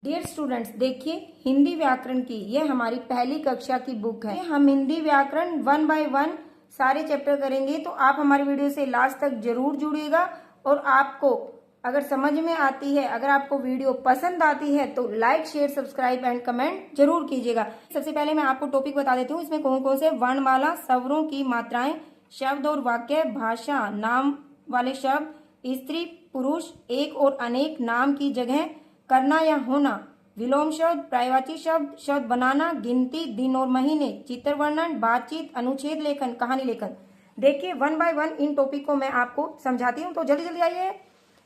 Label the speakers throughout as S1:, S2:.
S1: Dear students, देखिए हिंदी व्याकरण की यह हमारी पहली कक्षा की बुक है। हम हिंदी व्याकरण 1 बाय 1 सारे चैप्टर करेंगे, तो आप हमारी वीडियो से लास्ट तक जरूर जुड़िएगा। और आपको अगर समझ में आती है, अगर आपको वीडियो पसंद आती है तो like, share, subscribe and comment जरूर कीजिएगा। सबसे पहले मैं आपको टॉपिक बता देती हूँ, इसमें कौन कौन से वर्णमाला, स्वरों की मात्राएं, शब्द और वाक्य, भाषा, नाम वाले शब्द, स्त्री पुरुष, एक और अनेक, नाम की जगह, करना या होना, विलोम शब्द, पर्यायवाची शब्द, शब्द बनाना, गिनती, दिन और महीने, चित्र वर्णन, बातचीत, अनुच्छेद लेखन, कहानी लेखन। देखिए 1 बाय 1 इन टॉपिक को मैं आपको समझाती हूँ, तो जल्दी जल्दी आइए,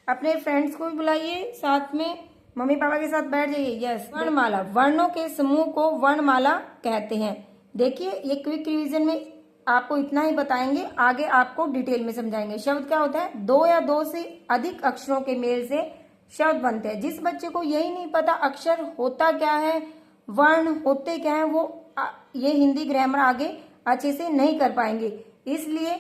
S1: अपने फ्रेंड्स को भी बुलाइए, साथ में मम्मी पापा के साथ बैठ जाइए। यस, वर्णमाला, वर्णों के समूह को वर्णमाला कहते हैं। देखिए ये क्विक रिवीजन में आपको इतना ही बताएंगे, आगे आपको डिटेल में समझाएंगे। शब्द क्या होता है? दो या दो से अधिक अक्षरों के मेल से शब्द बनते हैं। जिस बच्चे को यही नहीं पता अक्षर होता क्या है, वर्ण होते क्या है, वो ये हिंदी ग्रामर आगे अच्छे से नहीं कर पाएंगे। इसलिए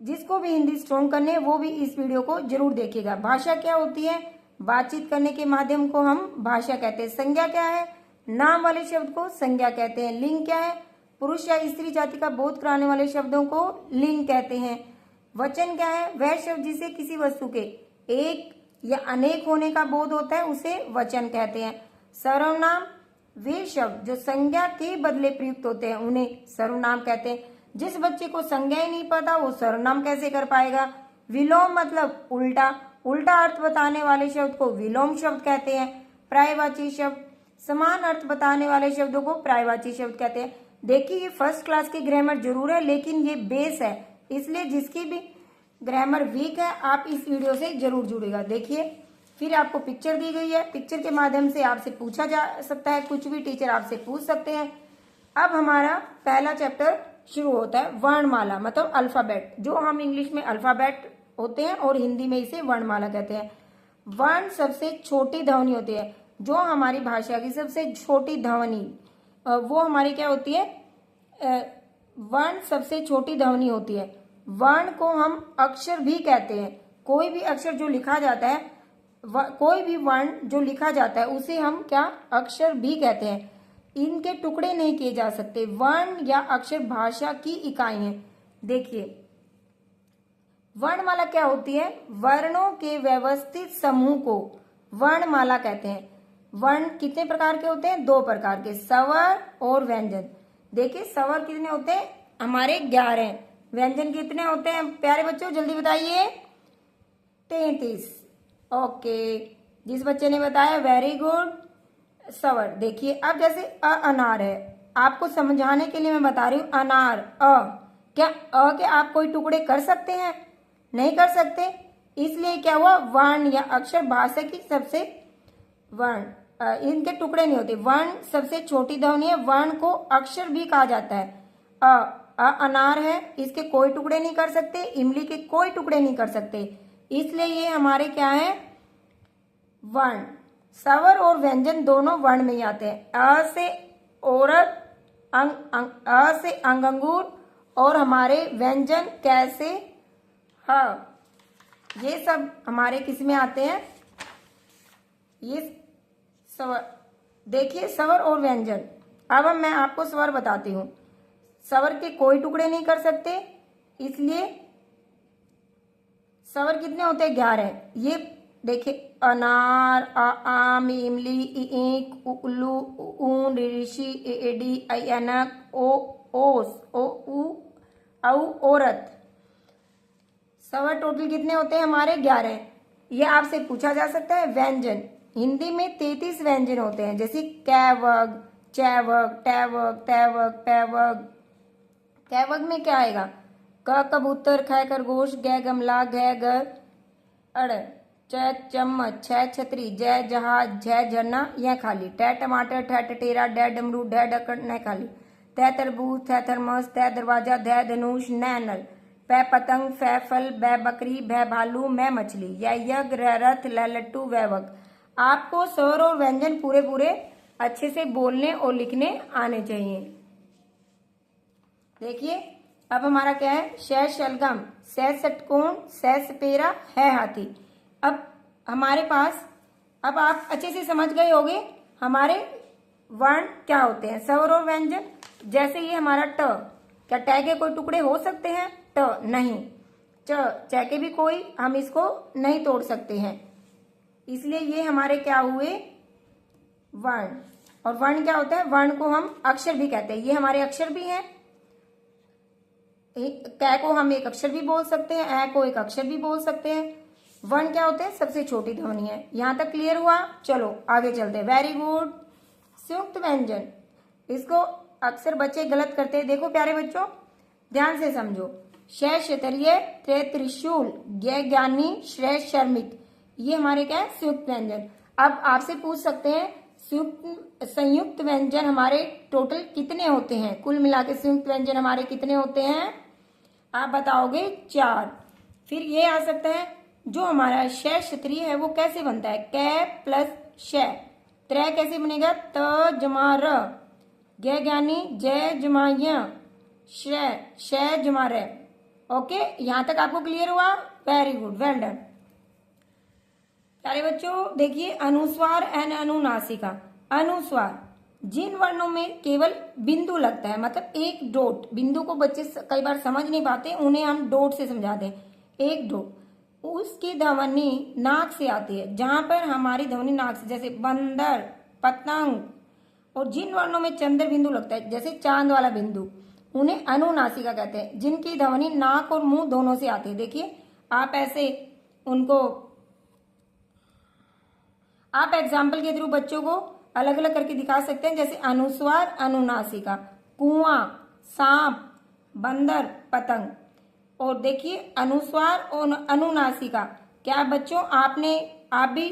S1: जिसको भी हिंदी स्ट्रॉन्ग करने है वो भी इस वीडियो को जरूर देखेगा। भाषा क्या होती है? बातचीत करने के माध्यम को हम भाषा कहते हैं। संज्ञा क्या है? नाम वाले शब्द को संज्ञा कहते हैं। लिंग क्या है? पुरुष या स्त्री जाति का बोध कराने वाले शब्दों को लिंग कहते हैं। वचन क्या है? वह शब्द जिसे किसी वस्तु के एक या अनेक होने का बोध होता है उसे वचन कहते हैं। सर्वनाम, वे शब्द जो संज्ञा के बदले प्रयुक्त होते हैं उन्हें सर्वनाम कहते हैं। जिस बच्चे को संज्ञा ही नहीं पता वो सर्वनाम कैसे कर पाएगा? विलोम मतलब उल्टा, उल्टा अर्थ बताने वाले शब्द को विलोम शब्द कहते हैं। पर्यायवाची शब्द, समान अर्थ बताने वाले शब्दों को पर्यायवाची शब्द कहते हैं। देखिए ये फर्स्ट क्लास की ग्रामर जरूर है, लेकिन ये बेस है, इसलिए जिसकी भी ग्रामर वीक है आप इस वीडियो से जरूर जुड़ेगा। देखिए फिर आपको पिक्चर दी गई है, पिक्चर के माध्यम से आपसे पूछा जा सकता है, कुछ भी टीचर आपसे पूछ सकते हैं। अब हमारा पहला चैप्टर शुरू होता है, वर्णमाला मतलब अल्फाबेट, जो हम इंग्लिश में अल्फाबेट होते हैं और हिंदी में इसे वर्णमाला कहते हैं। वर्ण सबसे छोटी ध्वनि होती है, जो हमारी भाषा की सबसे छोटी ध्वनि, वो हमारी क्या होती है? वर्ण सबसे छोटी ध्वनि होती है। वर्ण को हम अक्षर भी कहते हैं। कोई भी अक्षर जो लिखा जाता है, कोई भी वर्ण जो लिखा जाता है उसे हम क्या? अक्षर भी कहते हैं। इनके टुकड़े नहीं किए जा सकते। वर्ण या अक्षर भाषा की इकाई हैं। देखिए वर्णमाला क्या होती है? वर्णों के व्यवस्थित समूह को वर्णमाला कहते हैं। वर्ण कितने प्रकार के होते हैं? 2 प्रकार के, स्वर और व्यंजन। देखिए स्वर कितने होते हैं? हमारे 11। व्यंजन कितने होते हैं प्यारे बच्चों? जल्दी बताइए। 33। ओके, जिस बच्चे ने बताया वेरी गुड। स्वर देखिए, अब जैसे अनार है, आपको समझाने के लिए मैं बता रही हूँ। अनार, क्या के आप कोई टुकड़े कर सकते हैं? नहीं कर सकते। इसलिए क्या हुआ? वर्ण या अक्षर भाषा की सबसे वर्ण इनके टुकड़े नहीं होते। वर्ण सबसे छोटी ध्वनि है। वर्ण को अक्षर भी कहा जाता है। अनार है, इसके कोई टुकड़े नहीं कर सकते। इमली के कोई टुकड़े नहीं कर सकते, इसलिए ये हमारे क्या है? वर्ण। स्वर और व्यंजन दोनों वर्ण में ही आते हैं। अ से औरत, अ से अंगूर, और हमारे व्यंजन कैसे? ह, ये सब हमारे किस में आते हैं? ये स्वर। देखिए स्वर और व्यंजन। अब मैं आपको स्वर बताती हूँ। स्वर के कोई टुकड़े नहीं कर सकते, इसलिए स्वर कितने होते हैं? 11। ये देखिए अनार, आम, इमली, ईंक, उल्लू, ऊन, ऋषि, एडी, ऐनक, ओस, ऊ, औ, औरत। स्वर टोटल कितने होते हैं हमारे? 11। ये आपसे पूछा जा सकता है। व्यंजन, हिंदी में 33 व्यंजन होते हैं, जैसे कैवग, चैवग, टैवग, तैवग, पैवग। कैवग में क्या आएगा? क कबूतर, ख खरगोश, ग गमला, घ घर, अड़, च चम्मच, छ छतरी, जय जहाज, झ झरना, यह खाली, ट टमाटर, ठ टटेरा, ड डमरू, ढ ढक्कन, न खाली, त तरबूज, थ थर्मस, ध दरवाजा, ध धनुष, न नल, प पतंग, फ फल, ब बकरी, भ भालू, म मछली, य यज्ञ, र रथ, ल लट्टू, व वक। आपको स्वर और व्यंजन पूरे पूरे अच्छे से बोलने और लिखने आने चाहिए। देखिए अब हमारा क्या है? श शलगम, स षटकोण, स सपेरा, है हाथी। अब हमारे पास अब आप अच्छे से समझ गए होंगे हमारे वर्ण क्या होते हैं, स्वर और व्यंजन। जैसे ये हमारा ट, क्या ट के कोई टुकड़े हो सकते हैं? ट नहीं। च के भी कोई हम इसको नहीं तोड़ सकते हैं, इसलिए ये हमारे क्या हुए? वर्ण। और वर्ण क्या होता है? वर्ण को हम अक्षर भी कहते हैं, ये हमारे अक्षर भी हैं। क को हम एक अक्षर भी बोल सकते हैं, ऐ को एक अक्षर भी बोल सकते हैं। वर्ण क्या होते हैं? सबसे छोटी ध्वनि है। यहां तक क्लियर हुआ? चलो आगे चलते हैं। Very good. संयुक्त व्यंजन, इसको अक्सर बच्चे गलत करते हैं। देखो प्यारे बच्चों, ध्यान से समझो। श क्षत्रिय, त्रे त्रिशूल, ज्ञ ज्ञानी, श्रेय शर्मिक, ये हमारे क्या है? संयुक्त व्यंजन। अब आपसे पूछ सकते हैं संयुक्त व्यंजन हमारे टोटल कितने होते हैं? कुल मिला के संयुक्त व्यंजन हमारे कितने होते हैं? आप बताओगे 4। फिर ये आ सकता है जो हमारा श क्षत्रिय है वो कैसे बनता है? क प्लस श। त्रै कैसे बनेगा? त जमा र। ज्ञ ज्ञानी, जय जमा य, श्रेय श जमा र। ओके, यहां तक आपको क्लियर हुआ? Very good, well done. प्यारे बच्चों देखिए, अनुस्वार एंड अनुनासिका। अनुस्वार, जिन वर्णों में केवल बिंदु लगता है, मतलब एक डॉट, बिंदु को बच्चे कई बार समझ नहीं पाते, उन्हें हम डॉट से समझाते हैं। एक डॉट, उसकी ध्वनि नाक से आती है। जहां पर हमारी ध्वनि नाक से, जैसे बंदर, पतंग। और जिन वर्णों में चंद्र बिंदु लगता है, जैसे चांद वाला बिंदु, उन्हें अनुनासिका कहते हैं, जिनकी ध्वनि नाक और मुंह दोनों से आती है। देखिए आप ऐसे उनको, आप एग्जाम्पल के थ्रू बच्चों को अलग अलग करके दिखा सकते हैं। जैसे अनुस्वार, अनुनासिका, कुआं, सांप, बंदर, पतंग। और देखिए अनुस्वार और अनुनासिका, क्या बच्चों आपने, आप भी,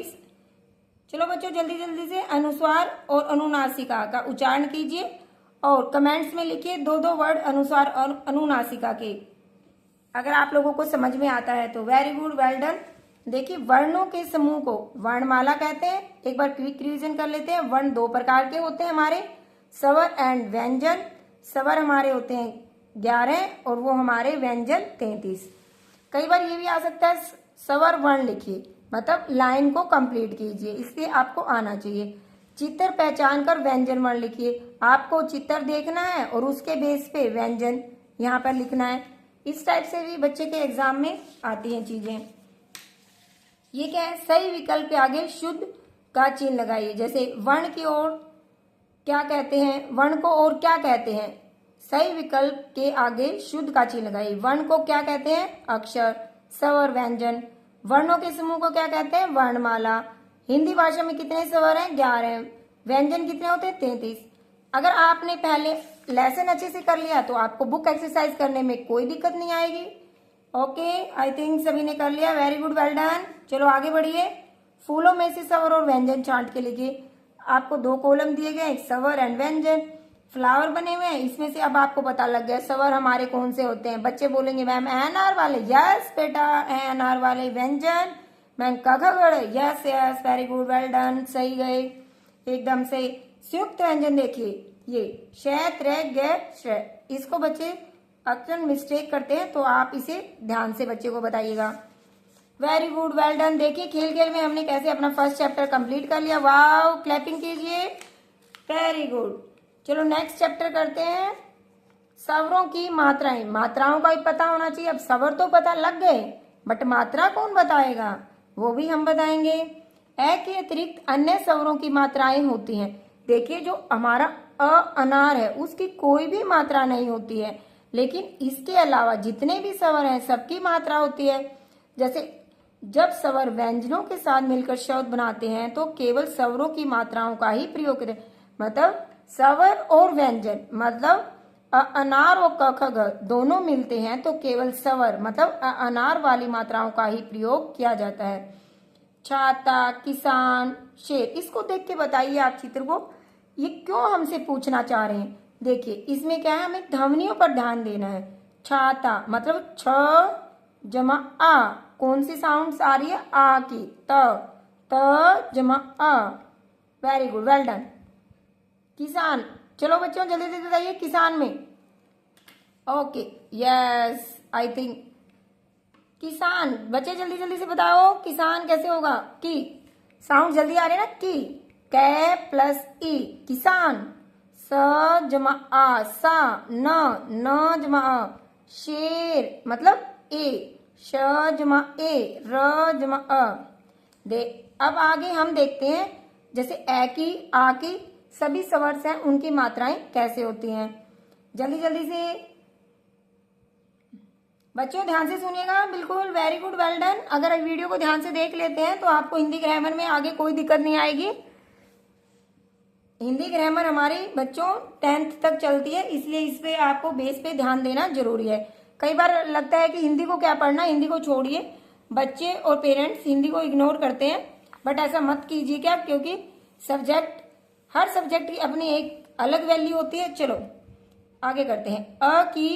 S1: चलो बच्चों जल्दी जल्दी से अनुस्वार और अनुनासिका का उच्चारण कीजिए और कमेंट्स में लिखिए 2-2 वर्ड अनुस्वार और अनुनासिका के, अगर आप लोगों को समझ में आता है तो। Very good, well done. देखिए वर्णों के समूह को वर्णमाला कहते हैं। एक बार क्विक रिवीजन कर लेते हैं। वर्ण 2 प्रकार के होते हैं हमारे, स्वर एंड व्यंजन। स्वर हमारे होते हैं 11 और वो हमारे व्यंजन 33। कई बार ये भी आ सकता है स्वर वर्ण लिखिए, मतलब लाइन को कंप्लीट कीजिए, इसलिए आपको आना चाहिए। चित्र पहचान कर व्यंजन वर्ण लिखिए, आपको चित्र देखना है और उसके बेस पे व्यंजन यहाँ पर लिखना है। इस टाइप से भी बच्चे के एग्जाम में आती हैं चीजें। ये क्या है? सही विकल्प के आगे शुद्ध का चिन्ह लगाइए। जैसे वर्ण की ओर क्या कहते हैं? वर्ण को और क्या कहते हैं? सही विकल्प के आगे शुद्ध का चिन्ह लगाइए। वर्ण को क्या कहते हैं? अक्षर। स्वर व्यंजन। वर्णों के समूह को क्या कहते हैं? वर्णमाला। हिंदी भाषा में कितने स्वर हैं? 11। व्यंजन कितने होते हैं? 33। अगर आपने पहले लेसन अच्छे से कर लिया तो आपको बुक एक्सरसाइज करने में कोई दिक्कत नहीं आएगी। ओके, आई थिंक सभी ने कर लिया। Very good, well done. चलो आगे बढ़िए। फूलों में से स्वर और व्यंजन छांट के लिखिए। आपको 2 कॉलम दिए गए, एक स्वर एंड व्यंजन। फ्लावर बने हुए हैं, इसमें से अब आपको पता लग गया स्वर हमारे कौन से होते हैं। बच्चे बोलेंगे मैम एनआर वाले, यस बेटा एनआर वाले। व्यंजन मैम कखगढ़, yes yes, very good, well done, सही गए एकदम से। संयुक्त व्यंजन देखिए, ये श, त्रै, ग, श्र, इसको बच्चे अक्सर मिस्टेक करते हैं, तो आप इसे ध्यान से बच्चे को बताइएगा। Very good, well done. देखिए खेल खेल में हमने कैसे अपना फर्स्ट चैप्टर कंप्लीट कर लिया। वाओ, क्लैपिंग कीजिए। Very good. चलो नेक्स्ट चैप्टर करते हैं। स्वरों की मात्राएं, मात्राओं का भी पता होना चाहिए। अब स्वर तो पता लग गए, बट मात्रा कौन बताएगा? वो भी हम बताएंगे। ए के अतिरिक्त अन्य स्वरों की मात्राएं होती हैं। देखिए जो हमारा अ अनार है उसकी कोई भी मात्रा नहीं होती है, लेकिन इसके अलावा जितने भी स्वर हैं सबकी मात्रा होती है। जैसे जब स्वर व्यंजनों के साथ मिलकर शब्द बनाते हैं तो केवल स्वरों की मात्राओं का ही प्रयोग करते हैं। मतलब स्वर और व्यंजन, मतलब अनार और क ख ग दोनों मिलते हैं तो केवल स्वर मतलब अनार वाली मात्राओं का ही प्रयोग किया जाता है। छाता, किसान, शेर, इसको देख के बताइए आप चित्र को, ये क्यों हमसे पूछना चाह रहे हैं। देखिए इसमें क्या है, हमें ध्वनियों पर ध्यान देना है। छाता मतलब छ जमा आ, कौन सी साउंड आ रही है? आ की। त जमा आ, वेरी गुड, वेल डन। किसान, चलो बच्चों जल्दी जल्दी बताइए किसान में। ओके, यस, आई थिंक किसान, बच्चे जल्दी जल्दी से बताओ किसान कैसे होगा। कि साउंड जल्दी आ रहे ना, की, कै प्लस ई, किसान, स जमा आ, सा, न जमा अ, शेर मतलब ए, श जमा ए, र जमा अ। अब आगे हम देखते हैं जैसे ए की, आ की सभी स्वर्स हैं उनकी मात्राएं कैसे होती हैं। जल्दी जल्दी से बच्चों ध्यान से सुनिएगा, बिल्कुल, वेरी गुड, वेल डन। अगर वीडियो को ध्यान से देख लेते हैं तो आपको हिंदी ग्रामर में आगे कोई दिक्कत नहीं आएगी। हिंदी ग्रामर हमारी बच्चों 10th तक चलती है, इसलिए इस पे आपको बेस पे ध्यान देना जरूरी है। कई बार लगता है कि हिंदी को क्या पढ़ना, हिंदी को छोड़िए, बच्चे और पेरेंट्स हिंदी को इग्नोर करते हैं, बट ऐसा मत कीजिए क्या, क्योंकि हर सब्जेक्ट की अपनी एक अलग वैल्यू होती है। चलो आगे करते हैं। अ की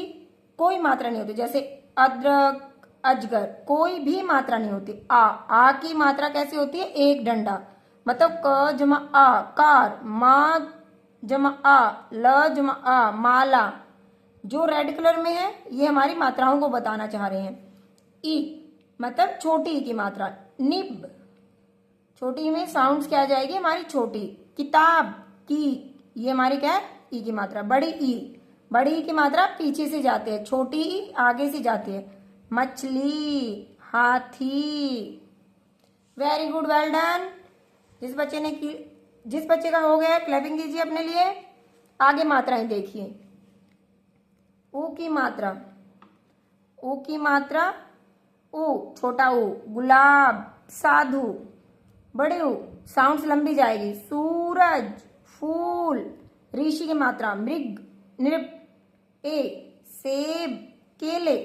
S1: कोई मात्रा नहीं होती, जैसे अदरक, अजगर, कोई भी मात्रा नहीं होती। आ की मात्रा कैसे होती है, एक डंडा, मतलब क जमा आ, कार, मा जमा आ, ल जमा आ, माला। जो रेड कलर में है ये हमारी मात्राओं को बताना चाह रहे हैं। ई मतलब छोटी ई की मात्रा, निब, छोटी में साउंड्स क्या आ जाएगी हमारी छोटी। किताब की, ये हमारी क्या है, ई की मात्रा। बड़ी ई की मात्रा पीछे से जाते हैं, छोटी ई आगे से जाती है। मछली, हाथी, वेरी गुड, वेल डन। जिस बच्चे का हो गया क्लैपिंग कीजिए अपने लिए। आगे मात्राएं देखिए। ऊ की मात्रा, ऊ, छोटा ऊ, गुलाब, साधु, बड़े ऊ, साउंड्स लंबी जाएगी। सूरज, फूल, ऋषि की मात्रा, मृग, नृप, ए, सेब, केले,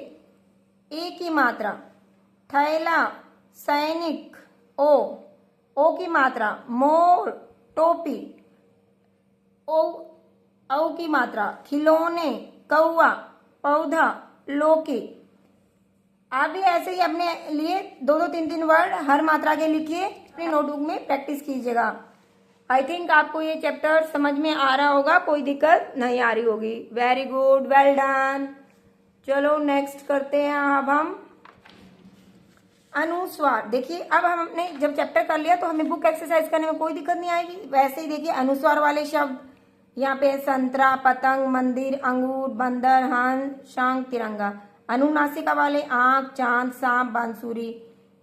S1: ए की मात्रा, थैला, सैनिक, ओ की मात्रा, मोर, टोपी, औ की मात्रा, खिलौने, कौवा, पौधा, लोकी। आप भी ऐसे ही अपने लिए 2-3 वर्ड हर मात्रा के लिखिए, अपनी नोटबुक में प्रैक्टिस कीजिएगा। आई थिंक आपको ये चैप्टर समझ में आ रहा होगा, कोई दिक्कत नहीं आ रही होगी। Very good, well done. चलो नेक्स्ट करते हैं अब हम अनुस्वार। देखिए अब हमने जब चैप्टर कर लिया तो हमें बुक एक्सरसाइज करने में कोई दिक्कत नहीं आएगी। वैसे ही देखिए अनुस्वार वाले शब्द यहाँ पे संतरा, पतंग, मंदिर, अंगूर, बंदर, हंस, शंख, तिरंगा। अनुनासिका वाले आंख, चांद, सांप, बांसुरी।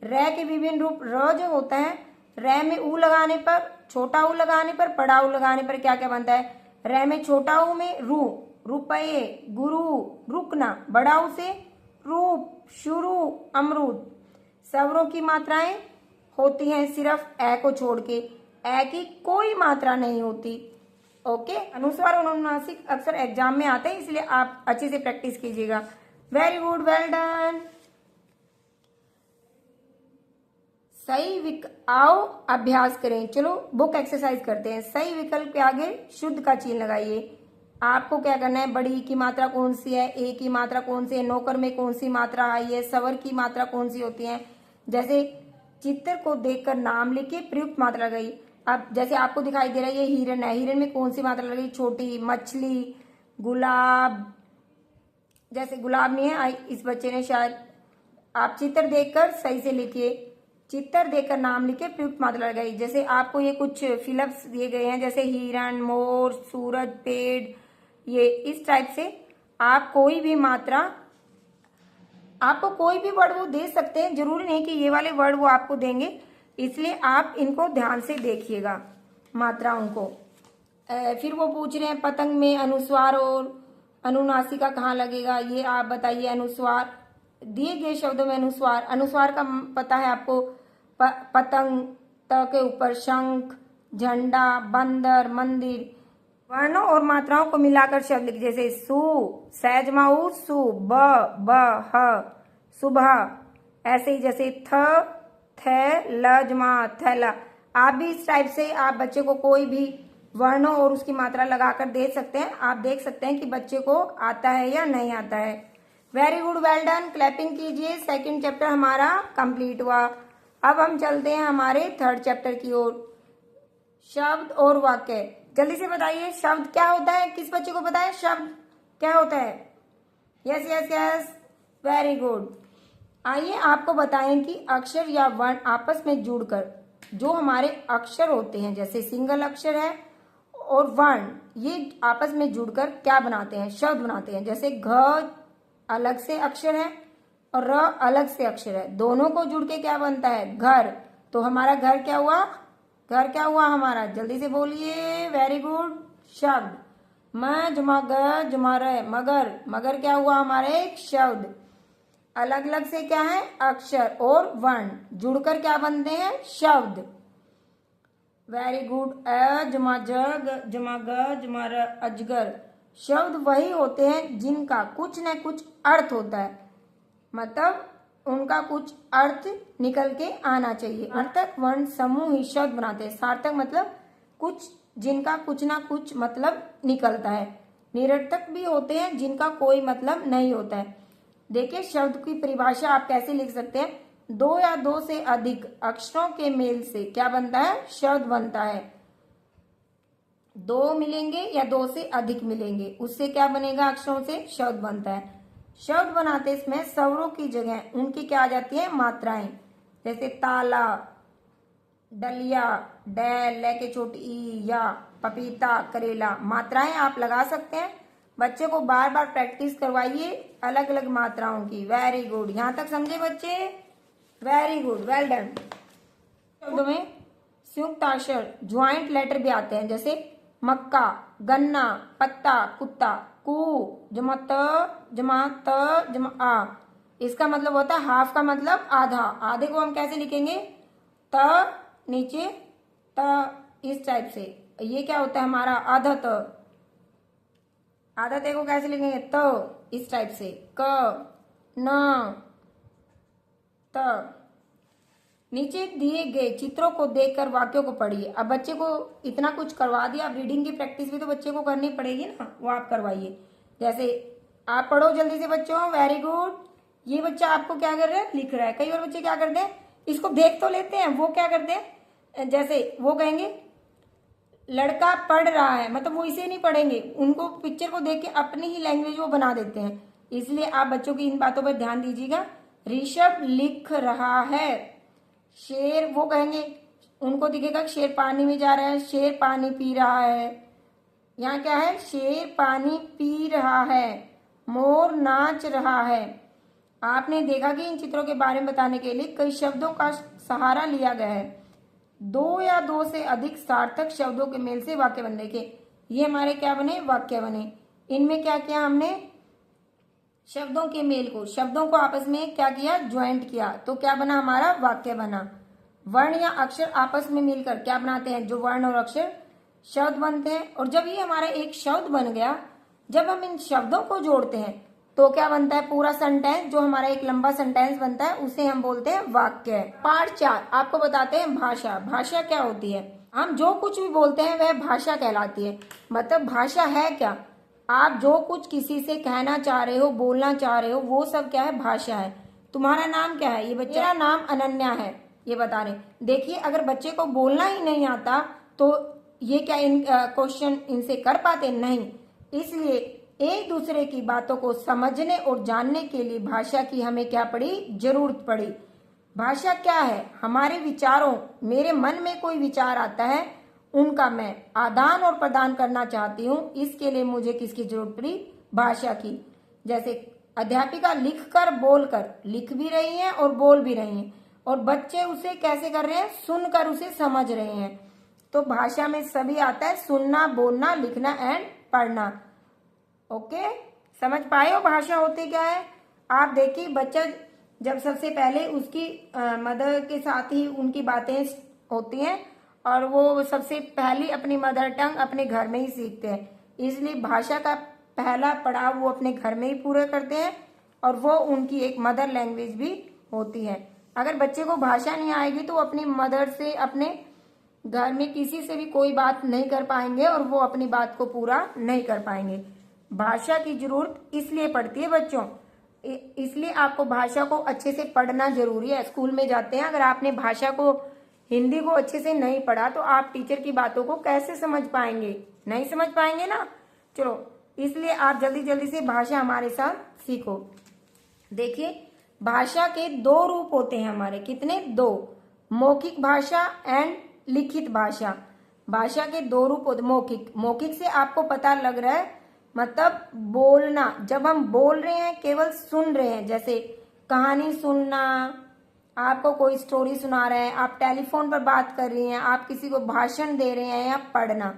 S1: रै के विभिन्न रूप। र जो होता है, रै में ऊ लगाने पर, छोटा ऊ लगाने पर, बड़ा ऊ लगाने पर क्या क्या बनता है। रै में छोटा ऊ में रू, रुपये, गुरु, रुकना। बड़ा ऊ से रूप, शुरू, अमरूद। स्वरों की मात्राएं होती हैं सिर्फ ए को छोड़ के, ए की कोई मात्रा नहीं होती। ओके, अनुस्वार और अनुनासिक अक्सर एग्जाम में आते हैं, इसलिए आप अच्छे से प्रैक्टिस कीजिएगा। Very good, well done. आओ अभ्यास करें। चलो बुक एक्सरसाइज करते हैं। सही विकल्प के आगे शुद्ध का चिन्ह लगाइए। आपको क्या करना है, बड़ी की मात्रा कौन सी है, ए की मात्रा कौन सी है, नौकर में कौन सी मात्रा आई है, स्वर की मात्रा कौन सी होती है। जैसे चित्र को देखकर नाम लिखे, प्रयुक्त मात्रा लगाई। अब जैसे आपको दिखाई दे रहा है ये हिरण है, हिरण में कौन सी मात्रा लगी, छोटी। मछली, गुलाब, जैसे गुलाब नहीं है, इस बच्चे ने शायद, आप चित्र देखकर सही से लिखिए, चित्र देखकर नाम लिखे, प्रयुक्त मात्रा लगाई। जैसे आपको ये कुछ फिलअप्स दिए गए हैं, जैसे हिरण, मोर, सूरज, पेड़, ये इस टाइप से आप कोई भी मात्रा, आपको कोई भी वर्ड वो दे सकते हैं, जरूरी नहीं कि ये वाले वर्ड वो आपको देंगे, इसलिए आप इनको ध्यान से देखिएगा मात्राओं को। फिर वो पूछ रहे हैं पतंग में अनुस्वार और अनुनासिका कहाँ लगेगा, ये आप बताइए। अनुस्वार दिए गए शब्दों में अनुस्वार का पता है आपको, पतंग, त के ऊपर शंख, झंडा, बंदर, मंदिर। वर्णों और मात्राओं को मिलाकर शब्द लिख, जैसे सु, सहजमाऊ, सु, ब, ह, सुबह। ऐसे ही जैसे थ, थ, लजमा, थैला। आप भी इस टाइप से आप बच्चे को कोई भी वर्णों और उसकी मात्रा लगाकर दे सकते हैं। आप देख सकते हैं कि बच्चे को आता है या नहीं आता है। Very good, well done. Clapping कीजिए। सेकंड चैप्टर हमारा कंप्लीट हुआ। अब हम चलते हैं हमारे थर्ड चैप्टर की ओर। शब्द और वाक्य। जल्दी से बताइए शब्द क्या होता है, किस बच्चे को पता है शब्द क्या होता है। Yes yes yes, very good. आइए आपको बताएं कि अक्षर या वर्ण आपस में जुड़कर जो हमारे अक्षर होते हैं, जैसे सिंगल अक्षर है और वर्ण, ये आपस में जुड़कर क्या बनाते हैं, शब्द बनाते हैं। जैसे घ अलग से अक्षर है और र अलग से अक्षर है, दोनों को जुड़ के क्या बनता है, घर। तो हमारा घर क्या हुआ, घर क्या हुआ हमारा, जल्दी से बोलिए, वेरी गुड, शब्द। म जुमा ग जुमा र, मगर, मगर क्या हुआ हमारा, एक शब्द। अलग अलग से क्या है, अक्षर और वर्ण, जुड़कर क्या बनते हैं, शब्द। वेरी गुड, अ जुमा ज जुमा ग जुमा र, अजगर। शब्द वही होते हैं जिनका कुछ न कुछ अर्थ होता है, मतलब उनका कुछ अर्थ निकल के आना चाहिए। सार्थक वर्ण समूह ही शब्द बनाते हैं। सार्थक मतलब कुछ जिनका कुछ ना कुछ मतलब निकलता है। निरर्थक भी होते हैं जिनका कोई मतलब नहीं होता है। देखिए शब्द की परिभाषा आप कैसे लिख सकते हैं, दो या दो से अधिक अक्षरों के मेल से क्या बनता है, शब्द बनता है। दो मिलेंगे या दो से अधिक मिलेंगे, उससे क्या बनेगा, अक्षरों से शब्द बनता है। शब्द बनाते इसमें स्वरों की जगह उनकी क्या आ जाती है, मात्राएं। जैसे ताला, डलिया, डैल, ले के छोटी ई, या पपीता, करेला। मात्राएं आप लगा सकते हैं। बच्चे को बार बार प्रैक्टिस करवाइए अलग अलग मात्राओं की। वेरी गुड, यहां तक समझे बच्चे, वेरी गुड, वेल डन। शब्दों में संयुक्त अक्षर ज्वाइंट लेटर भी आते हैं, जैसे मक्का, गन्ना, पत्ता, कुत्ता, कू, जमा त जमा आ। इसका मतलब होता है हाफ का मतलब आधा। आधे को हम कैसे लिखेंगे, त नीचे त, इस टाइप से। ये क्या होता है हमारा आधा त। आधा ते को कैसे लिखेंगे, त, इस टाइप से। क, न, त। नीचे दिए गए चित्रों को देखकर वाक्यों को पढ़िए। अब बच्चे को इतना कुछ करवा दिया, अब रीडिंग की प्रैक्टिस भी तो बच्चे को करनी पड़ेगी ना, वो आप करवाइए। जैसे आप पढ़ो जल्दी से बच्चों, वेरी गुड। ये बच्चा आपको क्या कर रहा है, लिख रहा है। कई बार बच्चे क्या करते हैं, इसको देख तो लेते हैं, वो क्या करते हैं, जैसे वो कहेंगे लड़का पढ़ रहा है, मतलब वो इसे नहीं पढ़ेंगे, उनको पिक्चर को देख के अपनी ही लैंग्वेज वो बना देते हैं। इसलिए आप बच्चों की इन बातों पर ध्यान दीजिएगा। ऋषभ लिख रहा है। शेर, वो कहेंगे, उनको दिखेगा शेर पानी में जा रहा है, शेर पानी पी रहा है। यहाँ क्या है, शेर पानी पी रहा है। मोर नाच रहा है। आपने देखा कि इन चित्रों के बारे में बताने के लिए कई शब्दों का सहारा लिया गया है। दो या दो से अधिक सार्थक शब्दों के मेल से वाक्य बन। देखिए ये हमारे क्या बने, वाक्य बने। इनमें क्या किया हमने, शब्दों के मेल को, शब्दों को आपस में क्या किया, ज्वाइंट किया, तो क्या बना हमारा, वाक्य बना। वर्ण या अक्षर आपस में मिलकर क्या बनाते हैं, जो वर्ण और अक्षर शब्द बनते हैं। और जब ये हमारा एक शब्द बन गया, जब हम इन शब्दों को जोड़ते हैं तो क्या बनता है, पूरा सेंटेंस, जो हमारा एक लंबा सेंटेंस बनता है उसे हम बोलते हैं वाक्य। पार्ट 4 आपको बताते हैं भाषा। भाषा क्या होती है, हम जो कुछ भी बोलते हैं वह भाषा कहलाती है। मतलब भाषा है क्या, आप जो कुछ किसी से कहना चाह रहे हो, बोलना चाह रहे हो, वो सब क्या है, भाषा है। तुम्हारा नाम क्या है, ये बच्चा, मेरा नाम अनन्या है, ये बता रहे। देखिए अगर बच्चे को बोलना ही नहीं आता तो ये क्या इन क्वेश्चन इनसे कर पाते, नहीं। इसलिए एक दूसरे की बातों को समझने और जानने के लिए भाषा की हमें क्या पड़ी, जरूरत पड़ी। भाषा क्या है, हमारे विचारों, मेरे मन में कोई विचार आता है, उनका मैं आदान और प्रदान करना चाहती हूँ, इसके लिए मुझे किसकी जरूरत पड़ी, भाषा की। जैसे अध्यापिका लिखकर बोलकर, लिख भी रही हैं और बोल भी रही हैं, और बच्चे उसे कैसे कर रहे हैं, सुनकर उसे समझ रहे हैं। तो भाषा में सभी आता है, सुनना, बोलना, लिखना एंड पढ़ना। ओके, समझ पाए हो भाषा होती क्या है। आप देखिए बच्चा जब सबसे पहले उसकी मदर के साथ ही उनकी बातें होती हैं, और वो सबसे पहली अपनी मदर टंग अपने घर में ही सीखते हैं। इसलिए भाषा का पहला पड़ाव वो अपने घर में ही पूरा करते हैं, और वो उनकी एक मदर लैंग्वेज भी होती है। अगर बच्चे को भाषा नहीं आएगी तो अपनी मदर से, अपने घर में किसी से भी कोई बात नहीं कर पाएंगे, और वो अपनी बात को पूरा नहीं कर पाएंगे। भाषा की जरूरत इसलिए पड़ती है बच्चों, इसलिए आपको भाषा को अच्छे से पढ़ना जरूरी है। स्कूल में जाते हैं, अगर आपने भाषा को, हिंदी को अच्छे से नहीं पढ़ा तो आप टीचर की बातों को कैसे समझ पाएंगे, नहीं समझ पाएंगे ना। चलो, इसलिए आप जल्दी जल्दी से भाषा हमारे साथ सीखो। देखिए भाषा के दो रूप होते हैं हमारे, कितने, दो। मौखिक भाषा एंड लिखित भाषा। भाषा के दो रूप होते। मौखिक, मौखिक से आपको पता लग रहा है मतलब बोलना, जब हम बोल रहे हैं केवल सुन रहे हैं, जैसे कहानी सुनना, आपको कोई स्टोरी सुना रहे हैं, आप टेलीफोन पर बात कर रही हैं, आप किसी को भाषण दे रहे हैं, या पढ़ना।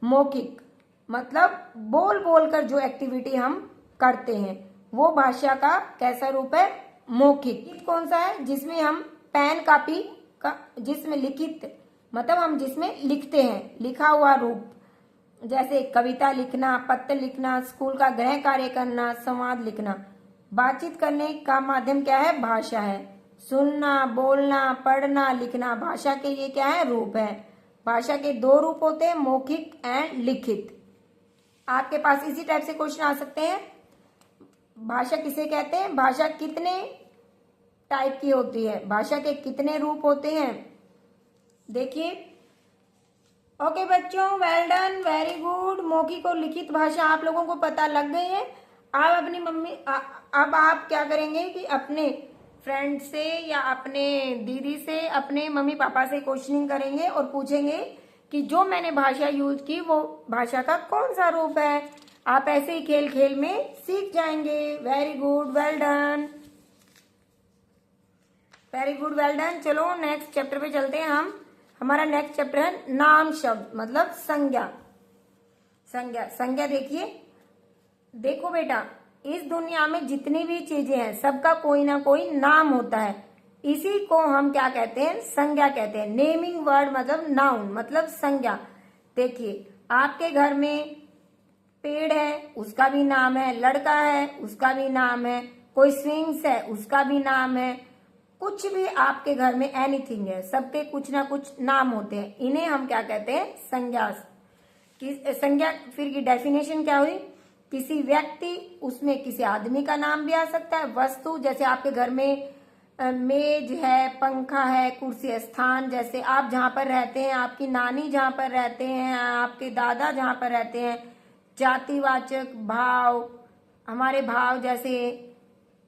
S1: मौखिक मतलब बोल बोल कर जो एक्टिविटी हम करते हैं वो भाषा का कैसा रूप है, मौखिक। कौन सा है, जिसमें हम पेन कापी का, जिसमें लिखित मतलब हम जिसमें लिखते हैं, लिखा हुआ रूप, जैसे कविता लिखना, पत्र लिखना, स्कूल का गृह कार्य करना, संवाद लिखना। बातचीत करने का माध्यम क्या है, भाषा है। सुनना, बोलना, पढ़ना, लिखना, भाषा के ये क्या है, रूप है। भाषा के दो रूप होते हैं, मौखिक एंड लिखित। आपके पास इसी टाइप से क्वेश्चन आ सकते हैं। भाषा किसे कहते हैं, भाषा कितने टाइप की होती है, भाषा के कितने रूप होते हैं, देखिए। ओके बच्चों, वेल डन, वेरी गुड। मौखिक और लिखित भाषा आप लोगों को पता लग गई है। आप अपनी अब आप क्या करेंगे कि अपने फ्रेंड से या अपने दीदी से, अपने मम्मी पापा से क्वेश्चनिंग करेंगे और पूछेंगे कि जो मैंने भाषा यूज की वो भाषा का कौन सा रूप है। आप ऐसे ही खेल खेल में सीख जाएंगे। Very good, well done, very good, well done. चलो नेक्स्ट चैप्टर पे चलते हैं हम। हमारा नेक्स्ट चैप्टर है नाम शब्द मतलब संज्ञा। संज्ञा, संज्ञा देखिए, देखो बेटा, इस दुनिया में जितनी भी चीजें हैं सबका कोई ना कोई नाम होता है। इसी को हम क्या कहते हैं, संज्ञा कहते हैं। नेमिंग वर्ड मतलब नाउन मतलब संज्ञा। देखिए, आपके घर में पेड़ है, उसका भी नाम है, लड़का है, उसका भी नाम है, कोई स्विंग्स है, उसका भी नाम है। कुछ भी आपके घर में एनीथिंग है, सबके कुछ ना कुछ नाम होते हैं। इन्हें हम क्या कहते हैं, संज्ञा। संज्ञा फिर की डेफिनेशन क्या हुई, किसी व्यक्ति, उसमें किसी आदमी का नाम भी आ सकता है। वस्तु, जैसे आपके घर में मेज है, पंखा है, कुर्सी है। स्थान, जैसे आप जहाँ पर रहते हैं, आपकी नानी जहाँ पर रहते हैं, आपके दादा जहाँ पर रहते हैं। जातिवाचक, भाव, हमारे भाव, जैसे